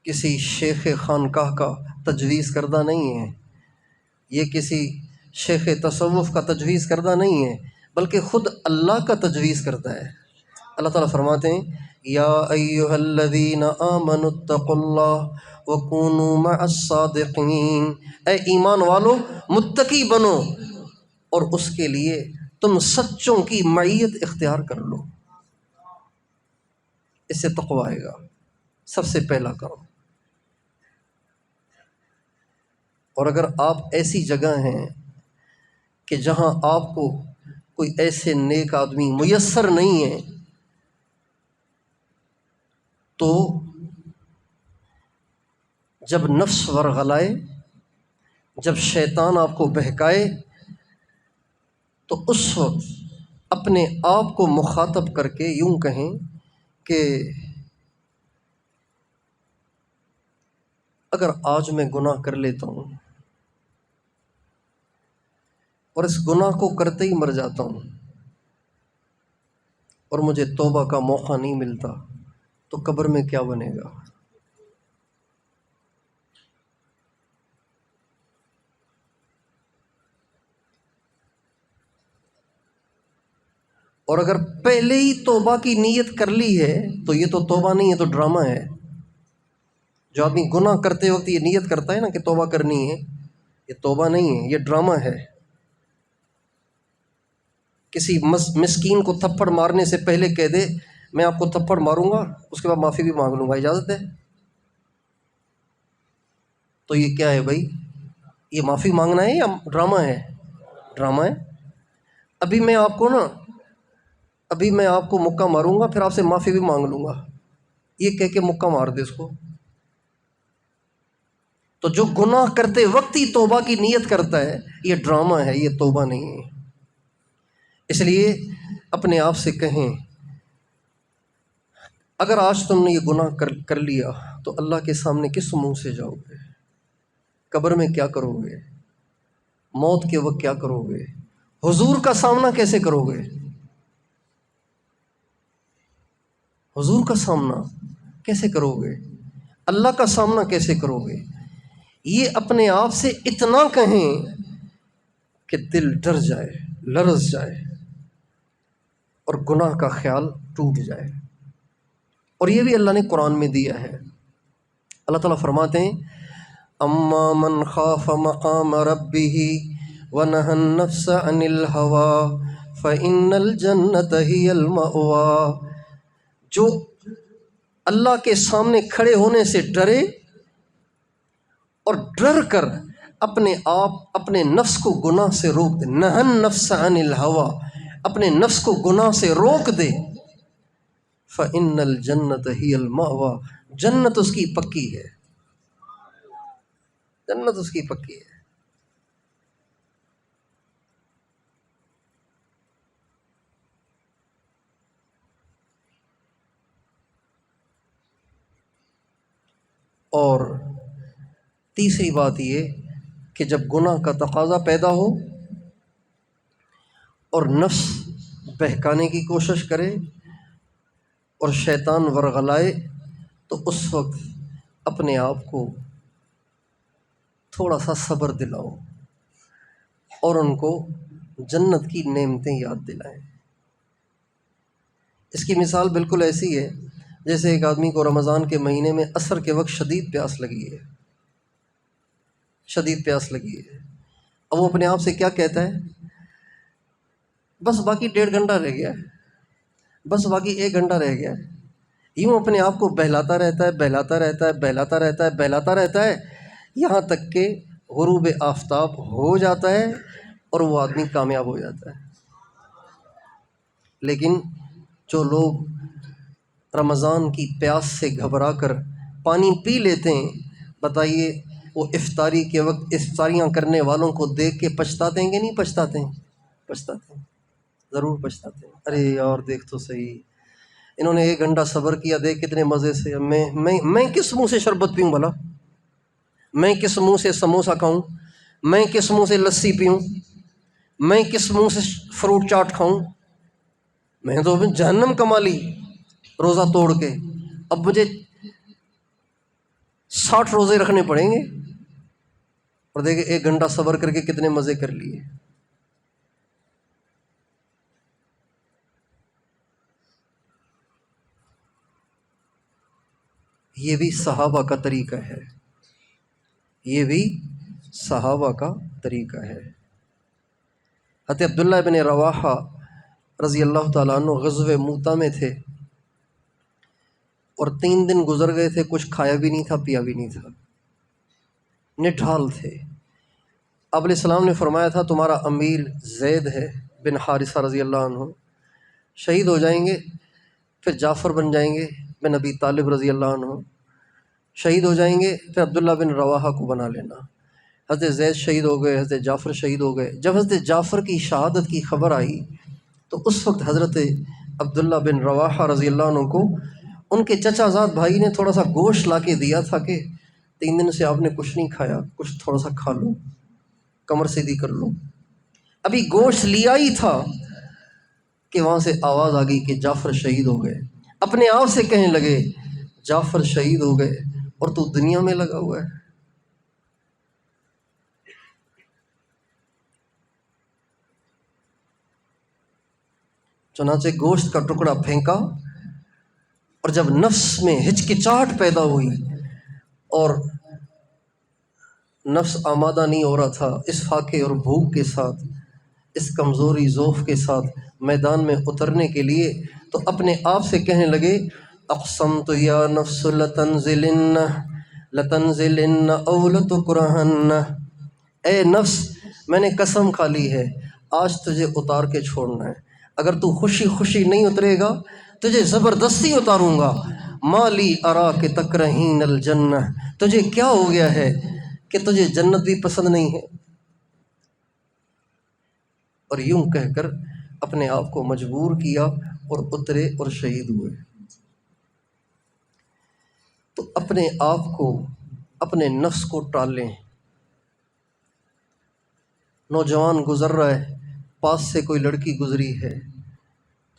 کسی شیخ خانقاہ کا تجویز کردہ نہیں ہے، یہ کسی شیخ تصوف کا تجویز کردہ نہیں ہے، بلکہ خود اللہ کا تجویز کرتا ہے۔ اللہ تعالیٰ فرماتے ہیں یا ایھا الذین آمنوا اتقوا اللہ وکونوا مع الصادقین، اے ایمان والو متقی بنو اور اس کے لیے تم سچوں کی معیت اختیار کر لو۔ اس سے تقوی آئے گا، سب سے پہلا کرو۔ اور اگر آپ ایسی جگہ ہیں کہ جہاں آپ کو کوئی ایسے نیک آدمی میسر نہیں ہے، تو جب نفس ورغلائے، جب شیطان آپ کو بہکائے، تو اس وقت اپنے آپ کو مخاطب کر کے یوں کہیں کہ اگر آج میں گناہ کر لیتا ہوں اور اس گناہ کو کرتے ہی مر جاتا ہوں اور مجھے توبہ کا موقع نہیں ملتا، تو قبر میں کیا بنے گا؟ اور اگر پہلے ہی توبہ کی نیت کر لی ہے تو یہ تو توبہ نہیں ہے، تو ڈرامہ ہے۔ جو آدمی گناہ کرتے وقت یہ نیت کرتا ہے نا کہ توبہ کرنی ہے، یہ توبہ نہیں ہے، یہ ڈرامہ ہے۔ کسی مسکین کو تھپڑ مارنے سے پہلے کہہ دے میں آپ کو تھپڑ ماروں گا، اس کے بعد معافی بھی مانگ لوں گا، اجازت ہے؟ تو یہ کیا ہے بھائی؟ یہ معافی مانگنا ہے یا ڈرامہ ہے؟ ڈرامہ ہے۔ ابھی میں آپ کو مکہ ماروں گا، پھر آپ سے معافی بھی مانگ لوں گا، یہ کہہ کے مکہ مار دے اس کو۔ تو جو گناہ کرتے وقت ہی توبہ کی نیت کرتا ہے، یہ ڈرامہ ہے، یہ توبہ نہیں ہے۔ اس لیے اپنے آپ سے کہیں اگر آج تم نے یہ گناہ کر لیا تو اللہ کے سامنے کس منہ سے جاؤ گے؟ قبر میں کیا کرو گے؟ موت کے وقت کیا کرو گے؟ حضور کا سامنا کیسے کرو گے؟ حضور کا سامنا کیسے کرو گے؟ اللہ کا سامنا کیسے کرو گے؟ یہ اپنے آپ سے اتنا کہیں کہ دل ڈر جائے، لرز جائے اور گناہ کا خیال ٹوٹ جائے۔ اور یہ بھی اللہ نے قرآن میں دیا ہے۔ اللہ تعالیٰ فرماتے ہیں اما من خاف مقام ربه ونهى النفس عن الهوى فإن الجنة هي المأوى، جو اللہ کے سامنے کھڑے ہونے سے ڈرے اور ڈر کر اپنے نفس کو گناہ سے روک دے، نہى النفس عن الهوى، اپنے نفس کو گناہ سے روک دے، فإن الجنة هي المأوى، جنت اس کی پکی ہے، جنت اس کی پکی ہے۔ اور تیسری بات یہ کہ جب گناہ کا تقاضا پیدا ہو اور نفس بہکانے کی کوشش کرے اور شیطان ورغلائے، تو اس وقت اپنے آپ کو تھوڑا سا صبر دلاؤ اور ان کو جنت کی نعمتیں یاد دلائیں۔ اس کی مثال بالکل ایسی ہے جیسے ایک آدمی کو رمضان کے مہینے میں عصر کے وقت شدید پیاس لگی ہے، شدید پیاس لگی ہے۔ اب وہ اپنے آپ سے کیا کہتا ہے؟ بس باقی 1.5 گھنٹہ رہ گیا ہے، بس باقی 1 گھنٹہ رہ گیا ہے۔ یوں اپنے آپ کو بہلاتا رہتا ہے، بہلاتا رہتا ہے، بہلاتا رہتا ہے، بہلاتا رہتا ہے، یہاں تک کہ غروب آفتاب ہو جاتا ہے اور وہ آدمی کامیاب ہو جاتا ہے۔ لیکن جو لوگ رمضان کی پیاس سے گھبرا کر پانی پی لیتے ہیں، بتائیے وہ افطاری کے وقت افطاریاں کرنے والوں کو دیکھ کے پچھتاتے ہیں کہ نہیں پچھتاتے ہیں؟ پچھتاتے ہیں، ضرور پچھتاتے ہیں۔ ارے یار دیکھ تو صحیح، انہوں نے 1 گھنٹہ صبر کیا، دیکھ کتنے مزے سے۔ میں کس منہ سے شربت پیوں بھلا؟ میں کس منہ سے سموسہ کھاؤں؟ میں کس منہ سے لسی پیوں؟ میں کس منہ سے فروٹ چاٹ کھاؤں؟ میں تو جہنم کما لی روزہ توڑ کے، اب مجھے 60 روزے رکھنے پڑیں گے، اور دیکھیں 1 گھنٹہ صبر کر کے کتنے مزے کر لیے۔ یہ بھی صحابہ کا طریقہ ہے، یہ بھی صحابہ کا طریقہ ہے۔ حضرت عبداللہ بن رواحہ رضی اللہ تعالیٰ عنہ غزوہ موتہ میں تھے، اور 3 دن گزر گئے تھے، کچھ کھایا بھی نہیں تھا، پیا بھی نہیں تھا، نڈھال تھے۔ آپ علیہ السلام نے فرمایا تھا تمہارا امیر زید ہے بن حارثہ رضی اللہ عنہ، شہید ہو جائیں گے، پھر جعفر بن جائیں گے بن ابی طالب رضی اللہ عنہ، شہید ہو جائیں گے، پھر عبداللہ بن رواحہ کو بنا لینا۔ حضرت زید شہید ہو گئے، حضرت جعفر شہید ہو گئے۔ جب حضرت جعفر کی شہادت کی خبر آئی تو اس وقت حضرت عبداللہ بن رواحہ رضی اللہ عنہ کو ان کے چچا زاد بھائی نے تھوڑا سا گوشت لا کے دیا تھا کہ 3 دن سے آپ نے کچھ نہیں کھایا، کچھ تھوڑا سا کھا لو، کمر سیدھی کر لو۔ ابھی گوشت لیا ہی تھا کہ وہاں سے آواز آ گئی کہ جعفر شہید ہو گئے۔ اپنے آپ سے کہنے لگے جعفر شہید ہو گئے اور تو دنیا میں لگا ہوا ہے۔ چنانچہ گوشت کا ٹکڑا پھینکا، اور جب نفس میں ہچکچاہٹ پیدا ہوئی اور نفس آمادہ نہیں ہو رہا تھا اس فاقے اور بھوک کے ساتھ، اس کمزوری ضعف کے ساتھ میدان میں اترنے کے لیے، تو اپنے آپ سے کہنے لگے اقسمت یا نفس لتنزلن لتنزلن او لتکرہن، اے نفس میں نے قسم کھا لی ہے آج تجھے اتار کے چھوڑنا ہے، اگر تو خوشی خوشی نہیں اترے گا تجھے زبردستی اتاروں گا۔ مالی ارا کہ تکرہین الجنہ، تجھے کیا ہو گیا ہے کہ تجھے جنت بھی پسند نہیں ہے؟ اور یوں کہہ کر اپنے آپ کو مجبور کیا اور اترے اور شہید ہوئے۔ تو اپنے آپ کو، اپنے نفس کو ٹالیں۔ نوجوان گزر رہا ہے، پاس سے کوئی لڑکی گزری ہے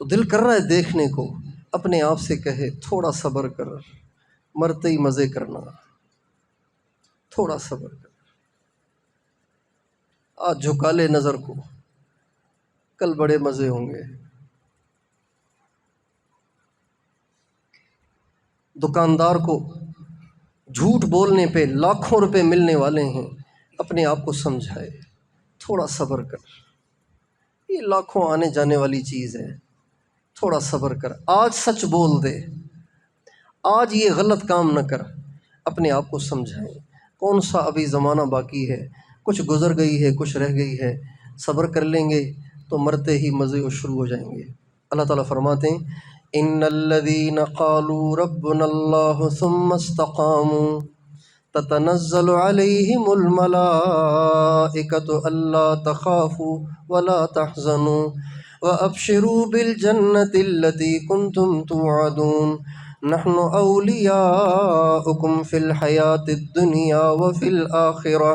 تو دل کر رہا ہے دیکھنے کو، اپنے آپ سے کہے تھوڑا صبر کر، مرتے ہی مزے کرنا، تھوڑا صبر کر، آج جھکا لے نظر کو، کل بڑے مزے ہوں گے۔ دکاندار کو جھوٹ بولنے پہ لاکھوں روپے ملنے والے ہیں، اپنے آپ کو سمجھائے تھوڑا صبر کر، یہ لاکھوں آنے جانے والی چیز ہے، تھوڑا صبر کر، آج سچ بول دے، آج یہ غلط کام نہ کر، اپنے آپ کو سمجھائیں۔ کون سا ابھی زمانہ باقی ہے، کچھ گزر گئی ہے، کچھ رہ گئی ہے، صبر کر لیں گے تو مرتے ہی مزے شروع ہو جائیں گے۔ اللہ تعالیٰ فرماتے ہیں ان الذین قالوا ربنا اللہ ثم استقاموا تتنزل علیہم الملائکۃ الا تخافوا ولا تحزنوا وابشروا بالجنۃ التی کنتم توعدون نحن اولیاؤکم فی الحیاۃ الدنیا وفی الآخرہ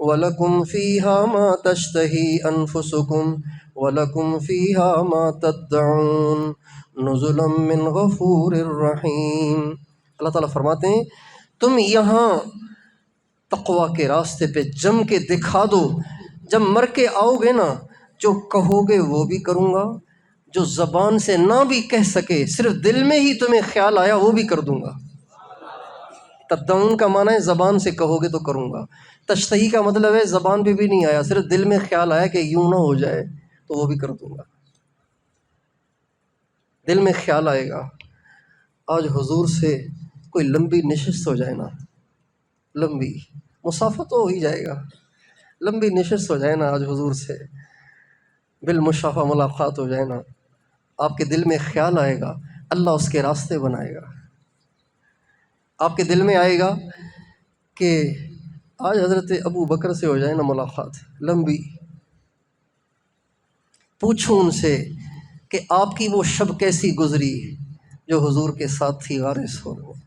وَلَكُمْ فِيهَا مَا تَشْتَهِي أَنفُسُكُمْ وَلَكُمْ فِيهَا مَا تَدَّعُونَ نُزُلًا مِّنْ غَفُورٍ رَّحِيمٍ۔ اللہ تعالیٰ فرماتے ہیں تم یہاں تقویٰ کے راستے پہ جم کے دکھا دو، جب مر کے آؤ گے نا جو کہو گے وہ بھی کروں گا، جو زبان سے نہ بھی کہہ سکے صرف دل میں ہی تمہیں خیال آیا وہ بھی کر دوں گا۔ تدعون کا معنی ہے زبان سے کہو گے تو کروں گا، تشتہی کا مطلب ہے زبان پہ بھی نہیں آیا، صرف دل میں خیال آیا کہ یوں نہ ہو جائے تو وہ بھی کر دوں گا۔ دل میں خیال آئے گا آج حضور سے کوئی لمبی نشست ہو جائے نا، لمبی مسافہ تو ہو ہی جائے گا، لمبی نشست ہو جائے نا آج حضور سے، بالمشافہ ملاقات ہو جائے نا، آپ کے دل میں خیال آئے گا، اللہ اس کے راستے بنائے گا۔ آپ کے دل میں آئے گا کہ آج حضرت ابو بکر سے ہو جائے نا ملاقات لمبی، پوچھوں ان سے کہ آپ کی وہ شب کیسی گزری جو حضور کے ساتھ تھی غار سور میں،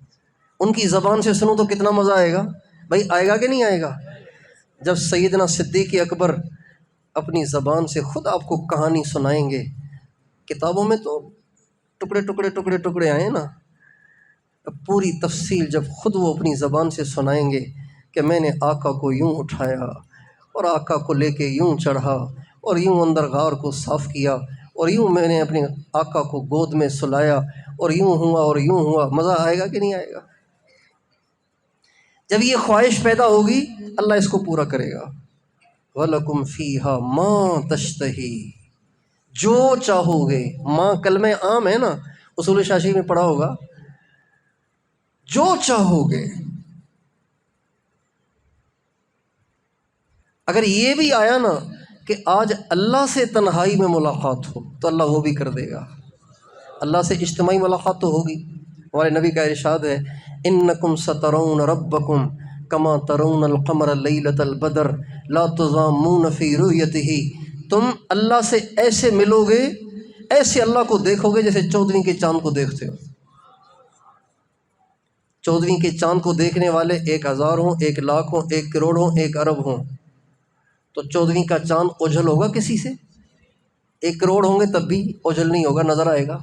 ان کی زبان سے سنوں تو کتنا مزہ آئے گا بھائی، آئے گا کہ نہیں آئے گا؟ جب سیدنا صدیق اکبر اپنی زبان سے خود آپ کو کہانی سنائیں گے، کتابوں میں تو ٹکڑے ٹکڑے ٹکڑے ٹکڑے آئے نا، پوری تفصیل جب خود وہ اپنی زبان سے سنائیں گے کہ میں نے آقا کو یوں اٹھایا اور آقا کو لے کے یوں چڑھا اور یوں اندر غار کو صاف کیا اور یوں میں نے اپنے آقا کو گود میں سلایا اور یوں ہوا اور یوں ہوا، مزہ آئے گا کہ نہیں آئے گا؟ جب یہ خواہش پیدا ہوگی اللہ اس کو پورا کرے گا۔ وَلَكُمْ فِيهَا مَا تَشْتَهِي، جو چاہو گے، ماں کلمہ عام ہے نا، اصول شاشی میں پڑھا ہوگا، جو چاہو گے۔ اگر یہ بھی آیا نا کہ آج اللہ سے تنہائی میں ملاقات ہو تو اللہ وہ بھی کر دے گا۔ اللہ سے اجتماعی ملاقات تو ہوگی، ہمارے نبی کا ارشاد ہے انکم سترون ربکم کما ترون القمر لیلۃ البدر لا تضامون فی رؤیتہ، تم اللہ سے ایسے ملو گے، ایسے اللہ کو دیکھو گے جیسے 14ویں کے چاند کو دیکھتے ہو۔ 14ویں کے چاند کو دیکھنے والے 1000 ہوں، 1,00,000 ہوں، 1 کروڑ ہوں، 1 ارب ہوں، تو 14ویں کا چاند اوجھل ہوگا کسی سے؟ 1 کروڑ ہوں گے تب بھی اوجھل نہیں ہوگا، نظر آئے گا۔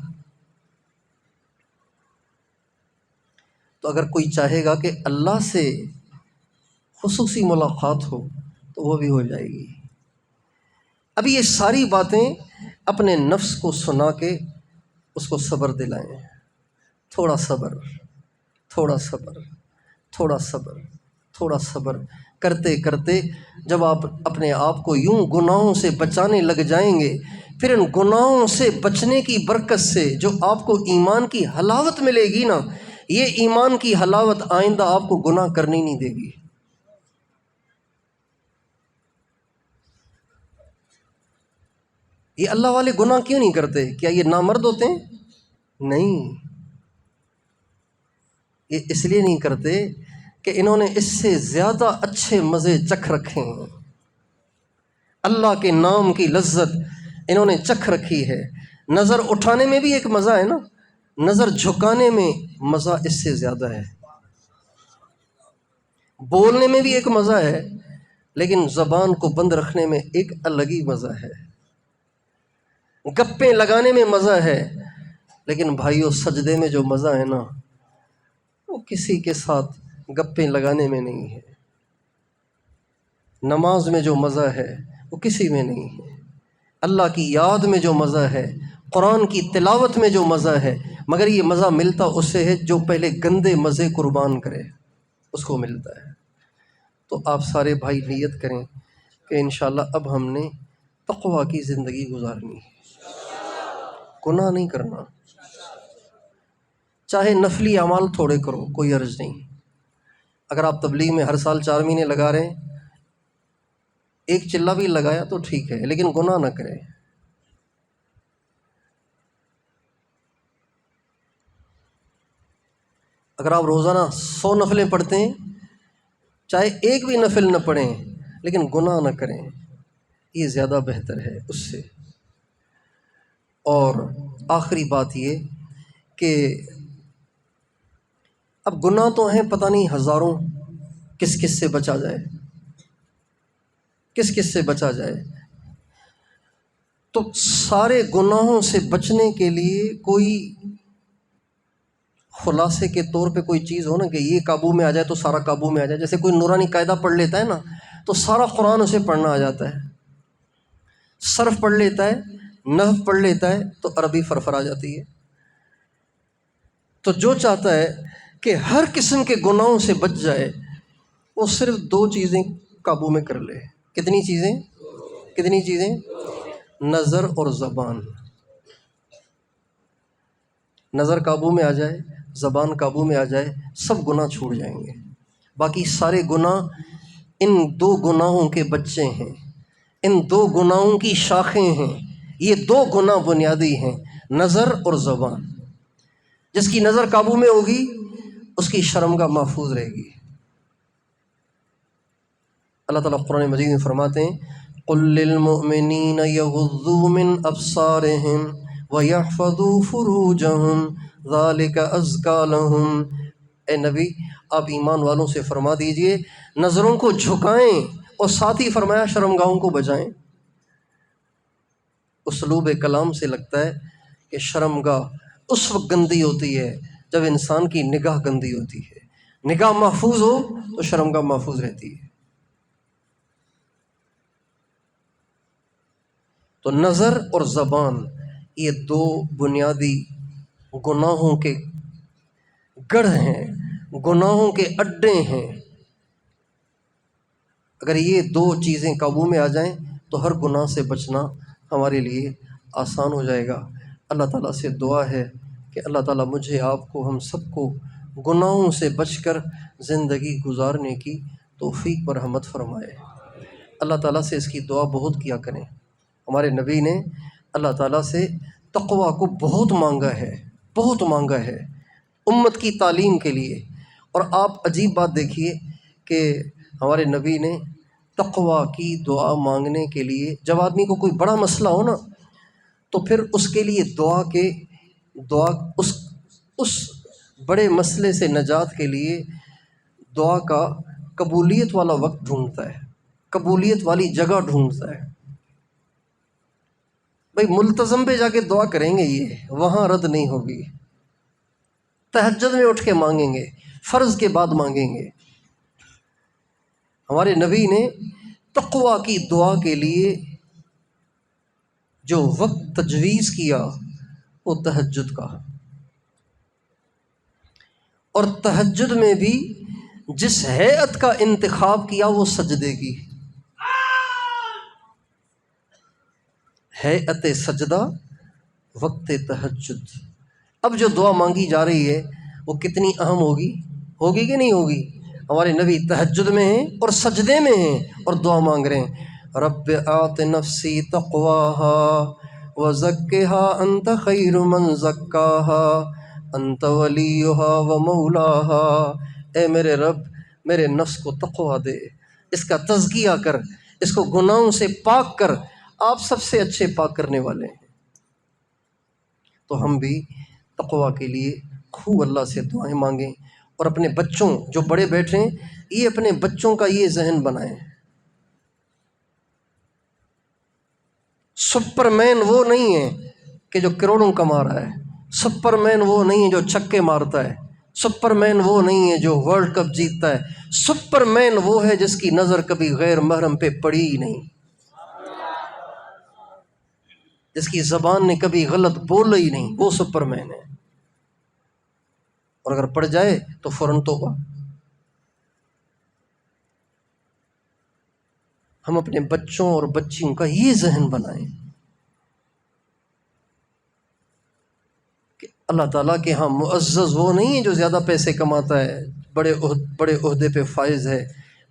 تو اگر کوئی چاہے گا کہ اللہ سے خصوصی ملاقات ہو تو وہ بھی ہو جائے گی۔ ابھی یہ ساری باتیں اپنے نفس کو سنا کے اس کو صبر دلائیں، تھوڑا صبر، تھوڑا صبر، تھوڑا صبر، تھوڑا صبر کرتے کرتے جب آپ اپنے آپ کو یوں گناہوں سے بچانے لگ جائیں گے، پھر ان گناہوں سے بچنے کی برکت سے جو آپ کو ایمان کی حلاوت ملے گی نا، یہ ایمان کی حلاوت آئندہ آپ کو گناہ کرنی نہیں دے گی۔ یہ اللہ والے گناہ کیوں نہیں کرتے؟ کیا یہ نامرد ہوتے ہیں؟ نہیں، یہ اس لیے نہیں کرتے کہ انہوں نے اس سے زیادہ اچھے مزے چکھ رکھے ہیں، اللہ کے نام کی لذت انہوں نے چکھ رکھی ہے۔ نظر اٹھانے میں بھی ایک مزہ ہے نا، نظر جھکانے میں مزہ اس سے زیادہ ہے، بولنے میں بھی ایک مزہ ہے، لیکن زبان کو بند رکھنے میں ایک الگ ہی مزہ ہے، گپیں لگانے میں مزہ ہے، لیکن بھائیو سجدے میں جو مزہ ہے نا وہ کسی کے ساتھ گپیں لگانے میں نہیں ہے، نماز میں جو مزہ ہے وہ کسی میں نہیں ہے، اللہ کی یاد میں جو مزہ ہے، قرآن کی تلاوت میں جو مزہ ہے، مگر یہ مزہ ملتا اس سے ہے جو پہلے گندے مزے قربان کرے، اس کو ملتا ہے۔ تو آپ سارے بھائی نیت کریں کہ انشاءاللہ اب ہم نے تقویٰ کی زندگی گزارنی ہے، گناہ نہیں کرنا، چاہے نفلی اعمال تھوڑے کرو کوئی عرض نہیں۔ اگر آپ تبلیغ میں ہر سال 4 مہینے لگا رہے ہیں، ایک چلہ بھی لگایا تو ٹھیک ہے، لیکن گناہ نہ کریں۔ اگر آپ روزانہ 100 نفلیں پڑھتے ہیں، چاہے ایک بھی نفل نہ پڑھیں لیکن گناہ نہ کریں، یہ زیادہ بہتر ہے اس سے۔ اور آخری بات یہ کہ اب گناہ تو ہیں پتہ نہیں ہزاروں، کس کس سے بچا جائے، کس کس سے بچا جائے؟ تو سارے گناہوں سے بچنے کے لیے کوئی خلاصے کے طور پہ کوئی چیز ہو نا کہ یہ قابو میں آ جائے تو سارا قابو میں آ جائے، جیسے کوئی نورانی قاعدہ پڑھ لیتا ہے نا تو سارا قرآن اسے پڑھنا آ جاتا ہے، صرف پڑھ لیتا ہے، نحو پڑھ لیتا ہے تو عربی فرفر آ جاتی ہے۔ تو جو چاہتا ہے کہ ہر قسم کے گناہوں سے بچ جائے وہ صرف دو چیزیں قابو میں کر لے۔ کتنی چیزیں؟ کتنی چیزیں؟ نظر اور زبان۔ نظر قابو میں آ جائے، زبان قابو میں آ جائے، سب گناہ چھوٹ جائیں گے۔ باقی سارے گناہ ان دو گناہوں کے بچے ہیں، ان دو گناہوں کی شاخیں ہیں۔ یہ دو گناہ بنیادی ہیں، نظر اور زبان۔ جس کی نظر قابو میں ہوگی اس کی شرمگاہ محفوظ رہے گی۔ اللہ تعالیٰ قرآن مجید میں فرماتے ہیں قُل لِّلْمُؤْمِنِينَ يَغُضُّوا مِنْ أَبْصَارِهِمْ وَيَحْفَظُوا فُرُوجَهُمْ ذَلِكَ أَزْكَىٰ لَهُمْ۔ اے نبی آپ ایمان والوں سے فرما دیجئے نظروں کو جھکائیں، اور ساتھ ہی فرمایا شرمگاہوں کو بچائیں۔ اسلوب کلام سے لگتا ہے کہ شرمگاہ اس وقت گندی ہوتی ہے جب انسان کی نگاہ گندی ہوتی ہے۔ نگاہ محفوظ ہو تو شرمگاہ محفوظ رہتی ہے۔ تو نظر اور زبان یہ دو بنیادی گناہوں کے گڑھ ہیں، گناہوں کے اڈے ہیں۔ اگر یہ دو چیزیں قابو میں آ جائیں تو ہر گناہ سے بچنا ہمارے لیے آسان ہو جائے گا۔ اللہ تعالیٰ سے دعا ہے کہ اللہ تعالیٰ مجھے، آپ کو، ہم سب کو گناہوں سے بچ کر زندگی گزارنے کی توفیق پر رحمت فرمائے۔ اللہ تعالیٰ سے اس کی دعا بہت کیا کریں۔ ہمارے نبی نے اللہ تعالیٰ سے تقویٰ کو بہت مانگا ہے، بہت مانگا ہے امت کی تعلیم کے لیے۔ اور آپ عجیب بات دیکھیے کہ ہمارے نبی نے تقویٰ کی دعا مانگنے کے لیے، جب آدمی کو کوئی بڑا مسئلہ ہو نا تو پھر اس کے لیے دعا اس بڑے مسئلے سے نجات کے لیے دعا کا قبولیت والا وقت ڈھونڈتا ہے، قبولیت والی جگہ ڈھونڈتا ہے۔ بھئی ملتزم پہ جا کے دعا کریں گے، یہ وہاں رد نہیں ہوگی۔ تہجد میں اٹھ کے مانگیں گے، فرض کے بعد مانگیں گے۔ ہمارے نبی نے تقویٰ کی دعا کے لیے جو وقت تجویز کیا وہ تہجد کا، اور تہجد میں بھی جس ہیئت کا انتخاب کیا وہ سجدے کی، ہیئت سجدہ وقت تہجد۔ اب جو دعا مانگی جا رہی ہے وہ کتنی اہم ہوگی کہ نہیں ہوگی؟ ہمارے نبی تہجد میں ہیں اور سجدے میں ہیں اور دعا مانگ رہے ہیں، رب آت نفسی تقواہا وزکھا انت خیر من زکاہا انت ولیہا ومولاہا۔ اے میرے رب میرے نفس کو تقویٰ دے، اس کا تزکیہ کر، اس کو گناہوں سے پاک کر، آپ سب سے اچھے پاک کرنے والے ہیں۔ تو ہم بھی تقویٰ کے لیے خوب اللہ سے دعائیں مانگیں، اور اپنے بچوں، جو بڑے بیٹھے ہیں یہ اپنے بچوں کا یہ ذہن بنائیں۔ سپر مین وہ نہیں ہے کہ جو کروڑوں کما رہا ہے، سپر مین وہ نہیں ہے جو چھکے مارتا ہے، سپر مین وہ نہیں ہے جو ورلڈ کپ جیتتا ہے، سپر مین وہ ہے جس کی نظر کبھی غیر محرم پہ پڑی ہی نہیں، جس کی زبان نے کبھی غلط بولا ہی نہیں، وہ سپر مین ہے۔ اور اگر پڑ جائے تو فوراً توبہ۔ ہم اپنے بچوں اور بچیوں کا یہ ذہن بنائیں کہ اللہ تعالیٰ کے ہاں معزز وہ نہیں ہے جو زیادہ پیسے کماتا ہے، بڑے عہدے پہ فائز ہے۔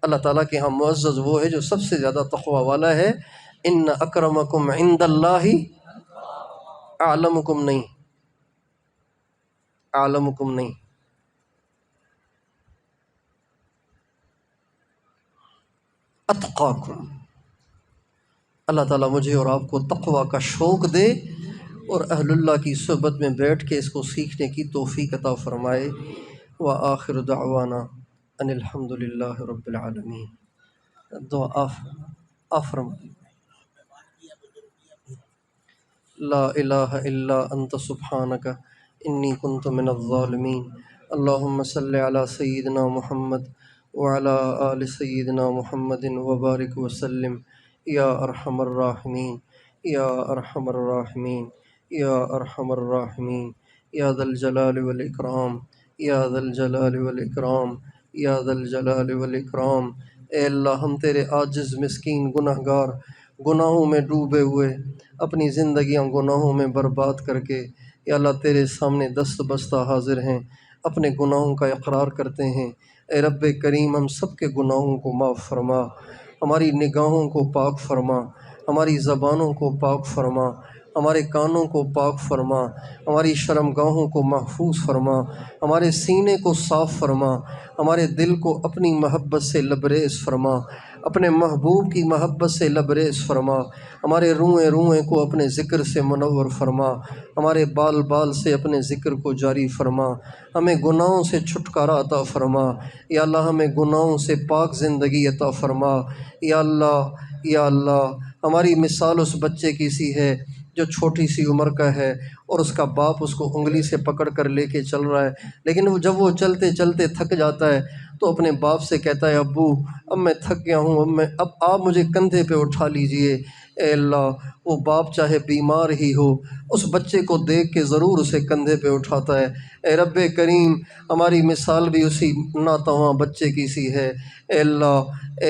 اللہ تعالیٰ کے ہاں معزز وہ ہے جو سب سے زیادہ تقویٰ والا ہے۔ ان اکرمکم عند اللہ اعلمکم نہیں، اعلمکم نہیں۔ اتقاکم۔ اللہ تعالیٰ مجھے اور آپ کو تقویٰ کا شوق دے اور اہل اللہ کی صحبت میں بیٹھ کے اس کو سیکھنے کی توفیق عطا فرمائے۔ وآخر دعوانا ان الحمد للہ رب العالمین۔ دعا آپ فرمائیں۔ لا الہ الا انت سبحانک إني كنت من الظالمين. اللهم صل على سيدنا محمد وعلى آل سيدنا محمد وبارك وسلم يا أرحم الراحمين يا أرحم الراحمين يا أرحم الراحمين يا ذا الجلال والإكرام یا ذا الجلال والاکرام یا ذا الجلال والاکرام۔ اے اللہ ہم تیرے عاجز مسکین گناہ گار گناہوں میں ڈوبے ہوئے اپنی زندگیاں گناہوں میں برباد کر کے یا اللہ تیرے سامنے دست بستہ حاضر ہیں، اپنے گناہوں کا اقرار کرتے ہیں۔ اے رب کریم ہم سب کے گناہوں کو معاف فرما، ہماری نگاہوں کو پاک فرما، ہماری زبانوں کو پاک فرما، ہمارے کانوں کو پاک فرما، ہماری شرمگاہوں کو محفوظ فرما، ہمارے سینے کو صاف فرما، ہمارے دل کو اپنی محبت سے لبریز فرما، اپنے محبوب کی محبت سے لبریز فرما، ہمارے روئیں روئیں کو اپنے ذکر سے منور فرما، ہمارے بال بال سے اپنے ذکر کو جاری فرما، ہمیں گناہوں سے چھٹکارا عطا فرما، یا اللہ ہمیں گناہوں سے پاک زندگی عطا فرما۔ یا اللہ ہماری مثال اس بچے کی سی ہے جو چھوٹی سی عمر کا ہے اور اس کا باپ اس کو انگلی سے پکڑ کر لے کے چل رہا ہے، لیکن جب وہ چلتے چلتے تھک جاتا ہے تو اپنے باپ سے کہتا ہے ابو اب میں تھک گیا ہوں، اب آپ مجھے کندھے پہ اٹھا لیجئے۔ اے اللہ وہ باپ چاہے بیمار ہی ہو اس بچے کو دیکھ کے ضرور اسے کندھے پہ اٹھاتا ہے۔ اے رب کریم ہماری مثال بھی اسی ناتواں بچے کی سی ہے۔ اے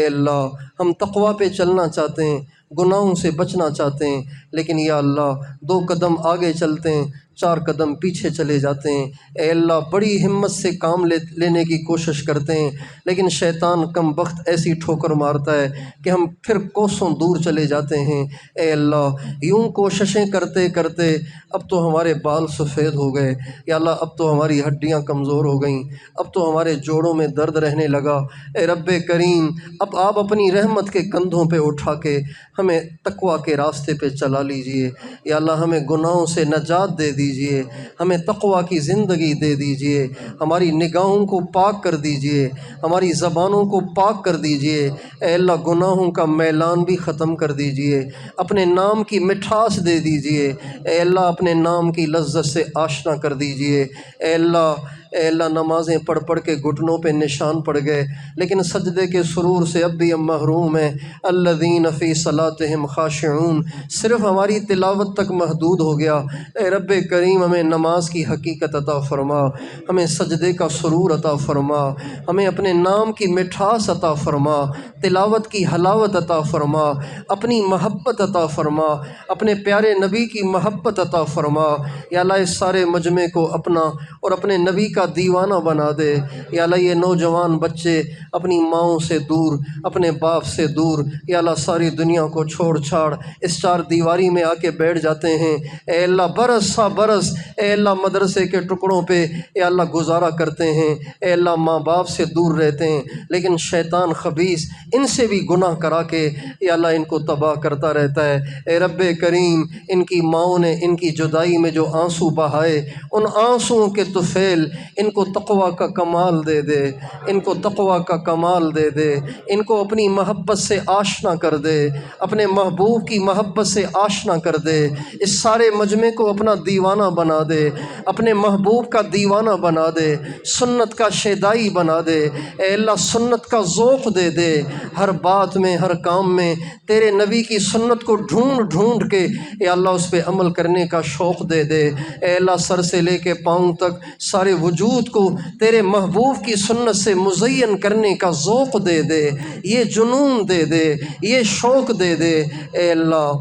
اللہ ہم تقوی پہ چلنا چاہتے ہیں، گناہوں سے بچنا چاہتے ہیں، لیکن یا اللہ 2 قدم آگے چلتے ہیں 4 قدم پیچھے چلے جاتے ہیں۔ اے اللہ بڑی ہمت سے کام لینے کی کوشش کرتے ہیں، لیکن شیطان کم بخت ایسی ٹھوکر مارتا ہے کہ ہم پھر کوسوں دور چلے جاتے ہیں۔ اے اللہ یوں کوششیں کرتے کرتے اب تو ہمارے بال سفید ہو گئے، یا اللہ اب تو ہماری ہڈیاں کمزور ہو گئیں، اب تو ہمارے جوڑوں میں درد رہنے لگا۔ اے رب کریم اب آپ اپنی رحمت کے کندھوں پہ اٹھا کے ہمیں تقوی کے راستے پہ چلا لیجئے۔ یا اللہ ہمیں گناہوں سے نجات دے دیجئے، ہمیں تقوی کی زندگی دے دیجئے، ہماری نگاہوں کو پاک کر دیجئے، ہماری زبانوں کو پاک کر دیجئے۔ اے اللہ گناہوں کا میلان بھی ختم کر دیجئے، اپنے نام کی مٹھاس دے دیجئے۔ اے اللہ اپنے نام کی لذت سے آشنا کر دیجئے۔ اے اللہ نمازیں پڑھ پڑھ کے گھٹنوں پہ نشان پڑ گئے، لیکن سجدے کے سرور سے اب بھی ہم محروم ہیں۔ الذین فی صلاتہم خاشعون صرف ہماری تلاوت تک محدود ہو گیا۔ اے رب کریم ہمیں نماز کی حقیقت عطا فرما، ہمیں سجدے کا سرور عطا فرما، ہمیں اپنے نام کی مٹھاس عطا فرما، تلاوت کی حلاوت عطا فرما، اپنی محبت عطا فرما، اپنے پیارے نبی کی محبت عطا فرما۔ یا اللہ اس سارے مجمع کو اپنا اور اپنے نبی کا دیوانہ بنا دے۔ یا اللہ یہ نوجوان بچے اپنی ماؤں سے دور، اپنے باپ سے دور، یا اللہ ساری دنیا کو چھوڑ چھاڑ اس 4 دیواری میں آ کے بیٹھ جاتے ہیں۔ اے اللہ برس سا برس اے اللہ مدرسے کے ٹکڑوں پہ اے اللہ گزارا کرتے ہیں، اے اللہ ماں باپ سے دور رہتے ہیں، لیکن شیطان خبیث ان سے بھی گناہ کرا کے یا اللہ ان کو تباہ کرتا رہتا ہے۔ اے رب کریم ان کی ماؤں نے ان کی جدائی میں جو آنسو بہائے ان آنسوؤں کے طفیل ان کو تقوی کا کمال دے دے، ان کو تقوی کا کمال دے دے، ان کو اپنی محبت سے آشنا کر دے، اپنے محبوب کی محبت سے آشنا کر دے، اس سارے مجمع کو اپنا دیوانہ بنا دے، اپنے محبوب کا دیوانہ بنا دے، سنت کا شیدائی بنا دے۔ اے اللہ سنت کا ذوق دے دے، ہر بات میں ہر کام میں تیرے نبی کی سنت کو ڈھونڈ ڈھونڈ کے اے اللہ اس پہ عمل کرنے کا شوق دے دے۔ اے اللہ سر سے لے کے پاؤں تک سارے وجود کو تیرے محبوب کی سنت سے مزین کرنے کا ذوق دے دے، یہ جنون دے دے، یہ شوق دے دے۔ اے اللہ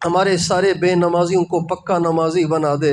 ہمارے سارے بے نمازیوں کو پکا نمازی بنا دے،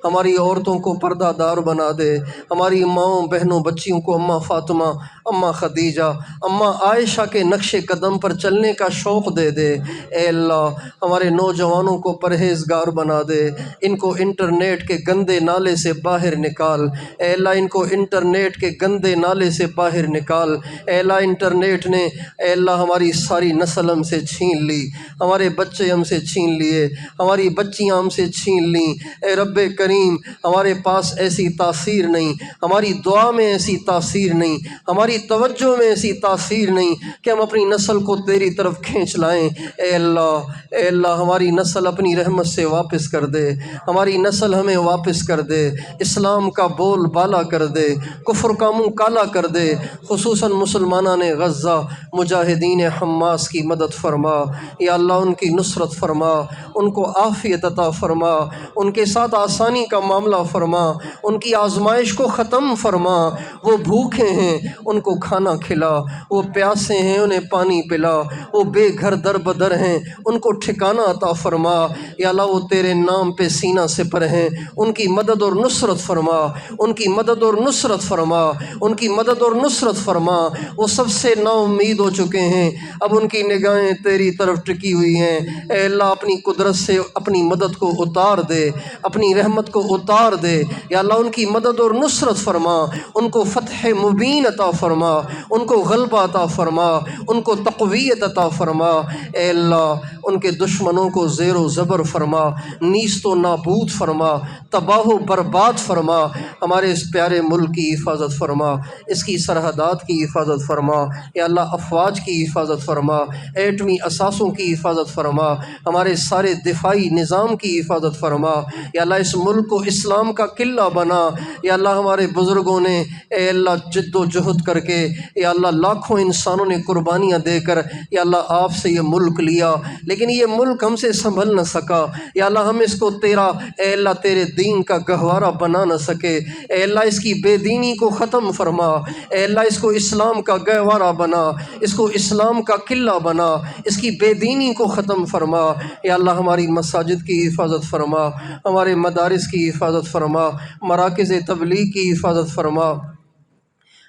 ہماری عورتوں کو پردہ دار بنا دے، ہماری ماؤں بہنوں بچیوں کو اماں فاطمہ، اماں خدیجہ، اماں عائشہ کے نقش قدم پر چلنے کا شوق دے دے۔ اے اللہ ہمارے نوجوانوں کو پرہیزگار بنا دے، ان کو انٹرنیٹ کے گندے نالے سے باہر نکال۔ اے اللہ ان کو انٹرنیٹ کے گندے نالے سے باہر نکال۔ اے اللہ انٹرنیٹ نے اے اللہ ہماری ساری نسل ہم سے چھین لی، ہمارے بچے ہم سے چھین چھین لیے، ہماری بچیاں ہم سے چھین لیں۔ اے رب کریم، ہمارے پاس ایسی تاثیر نہیں، ہماری دعا میں ایسی تاثیر نہیں، ہماری توجہ میں ایسی تاثیر نہیں کہ ہم اپنی نسل کو تیری طرف کھینچ لائیں۔ اے اللہ ہماری نسل اپنی رحمت سے واپس کر دے، ہماری نسل ہمیں واپس کر دے، اسلام کا بول بالا کر دے، کفر کا منہ کالا کر دے۔ خصوصاً مسلمانان غزہ، مجاہدین حماس کی مدد فرما یا اللہ، ان کی نصرت فرما، ان کو عافیت عطا فرما، ان کے ساتھ آسانی کا معاملہ فرما، ان کی آزمائش کو ختم فرما۔ وہ بھوکے ہیں ان کو کھانا کھلا، وہ پیاسے ہیں انہیں پانی پلا، وہ بے گھر در بدر ہیں ان کو ٹھکانہ عطا فرما یا اللہ۔ وہ تیرے نام پہ سینہ سپر ہیں، ان کی مدد اور نصرت فرما، ان کی مدد اور نصرت فرما، ان کی مدد اور نصرت فرما۔ وہ سب سے نا امید ہو چکے ہیں، اب ان کی نگاہیں تیری طرف ٹکی ہوئی ہیں۔ اے اللہ، اپنی قدرت سے اپنی مدد کو اتار دے، اپنی رحمت کو اتار دے یا اللہ۔ ان کی مدد اور نصرت فرما، ان کو فتح مبین عطا فرما، ان کو غلبہ عطا فرما، ان کو تقویت عطا فرما۔ اے اللہ، ان کے دشمنوں کو زیر و زبر فرما، نیست و نابود فرما، تباہ و برباد فرما۔ ہمارے اس پیارے ملک کی حفاظت فرما، اس کی سرحدات کی حفاظت فرما یا اللہ۔ افواج کی حفاظت فرما، ایٹمی اثاثوں کی حفاظت فرما، ہمارے سارے دفاعی نظام کی حفاظت فرما یا اللہ۔ اس ملک کو اسلام کا قلعہ بنا یا اللہ۔ ہمارے بزرگوں نے اے اللہ جد و جہد کر کے یا اللہ، لاکھوں انسانوں نے قربانیاں دے کر یا اللہ آپ سے یہ ملک لیا، لیکن یہ ملک ہم سے سنبھل نہ سکا یا اللہ۔ ہم اس کو تیرا اے اللہ تیرے دین کا گہوارہ بنا نہ سکے۔ اے اللہ، اس کی بے دینی کو ختم فرما، اے اللہ اس کو اسلام کا گہوارہ بنا، اس کو اسلام کا قلعہ بنا، اس کی بے دینی کو ختم فرما یا اللہ۔ ہماری مساجد کی حفاظت فرما، ہمارے مدارس کی حفاظت فرما، مراکز تبلیغ کی حفاظت فرما،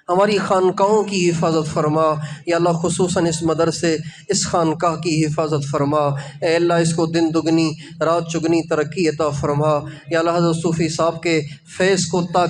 ہماری خانقاہوں کی حفاظت فرما یا اللہ۔ خصوصاً اس مدرسے، اس خانقاہ کی حفاظت فرما اے اللہ۔ اس کو دن دگنی رات چگنی ترقی عطا فرما یا اللہ۔ حضرت صوفی صاحب کے فیض کو تا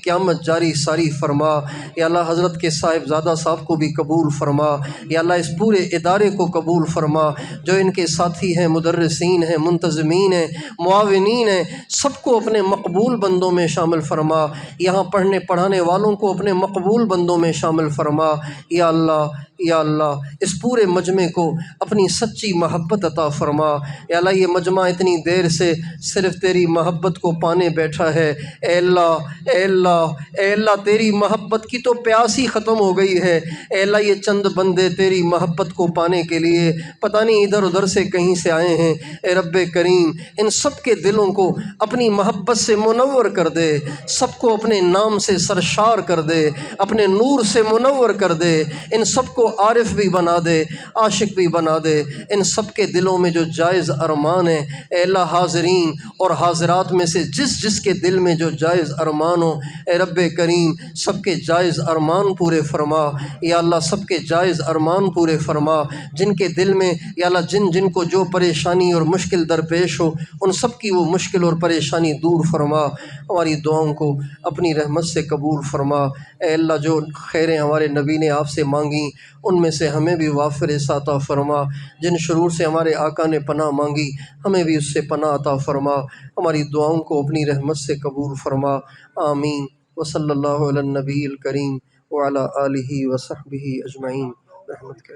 قیامت جاری ساری فرما یا اللہ۔ حضرت کے صاحبزادہ صاحب کو بھی قبول فرما یا اللہ۔ اس پورے ادارے کو قبول فرما، جو ان کے ساتھی ہیں، مدرسین ہیں، منتظمین ہیں، معاونین ہیں، سب کو اپنے مقبول بندوں میں شامل فرما۔ یہاں پڑھنے پڑھانے والوں کو اپنے مقبول بندوں میں شامل فرما یا اللہ یا اللہ۔ اس پورے مجمع کو اپنی سچی محبت عطا فرما یا اللہ۔ یہ مجمع اتنی دیر سے صرف تیری محبت کو پانے بیٹھا ہے اے اللہ اے اللہ اے اللہ۔ تیری محبت کی تو پیاس ہی ختم ہو گئی ہے اے اللہ۔ یہ چند بندے تیری محبت کو پانے کے لیے پتہ نہیں ادھر ادھر سے کہیں سے آئے ہیں اے رب کریم۔ ان سب کے دلوں کو اپنی محبت سے منور کر دے، سب کو اپنے نام سے سرشار کر دے، اپنے نور سے منور کر دے۔ ان سب کو عارف بھی بنا دے، عاشق بھی بنا دے۔ ان سب کے دلوں میں جو جائز ارمان ہیں اے اللہ، حاضرین اور حاضرات میں سے جس کے دل میں جو جائز ارمان ہو اے رب کریم، سب کے جائز ارمان پورے فرما یا اللہ۔ سب کے جائز ارمان پورے فرما۔ جن کے دل میں یا اللہ، جن کو جو پریشانی اور مشکل درپیش ہو، ان سب کی وہ مشکل اور پریشانی دور فرما۔ ہماری دعاؤں کو اپنی رحمت سے قبول فرما اے اللہ۔ جو خیریں ہمارے نبی نے آپ سے مانگیں، ان میں سے ہمیں بھی وافر عطا فرما۔ جن شرور سے ہمارے آقا نے پناہ مانگی، ہمیں بھی اس سے پناہ عطا فرما۔ ہماری دعاؤں کو اپنی رحمت سے قبول فرما، آمین۔ وصلی اللہ علی النبی الکریم وعلی آلہ وصحبہ اجمعین، رحمت کے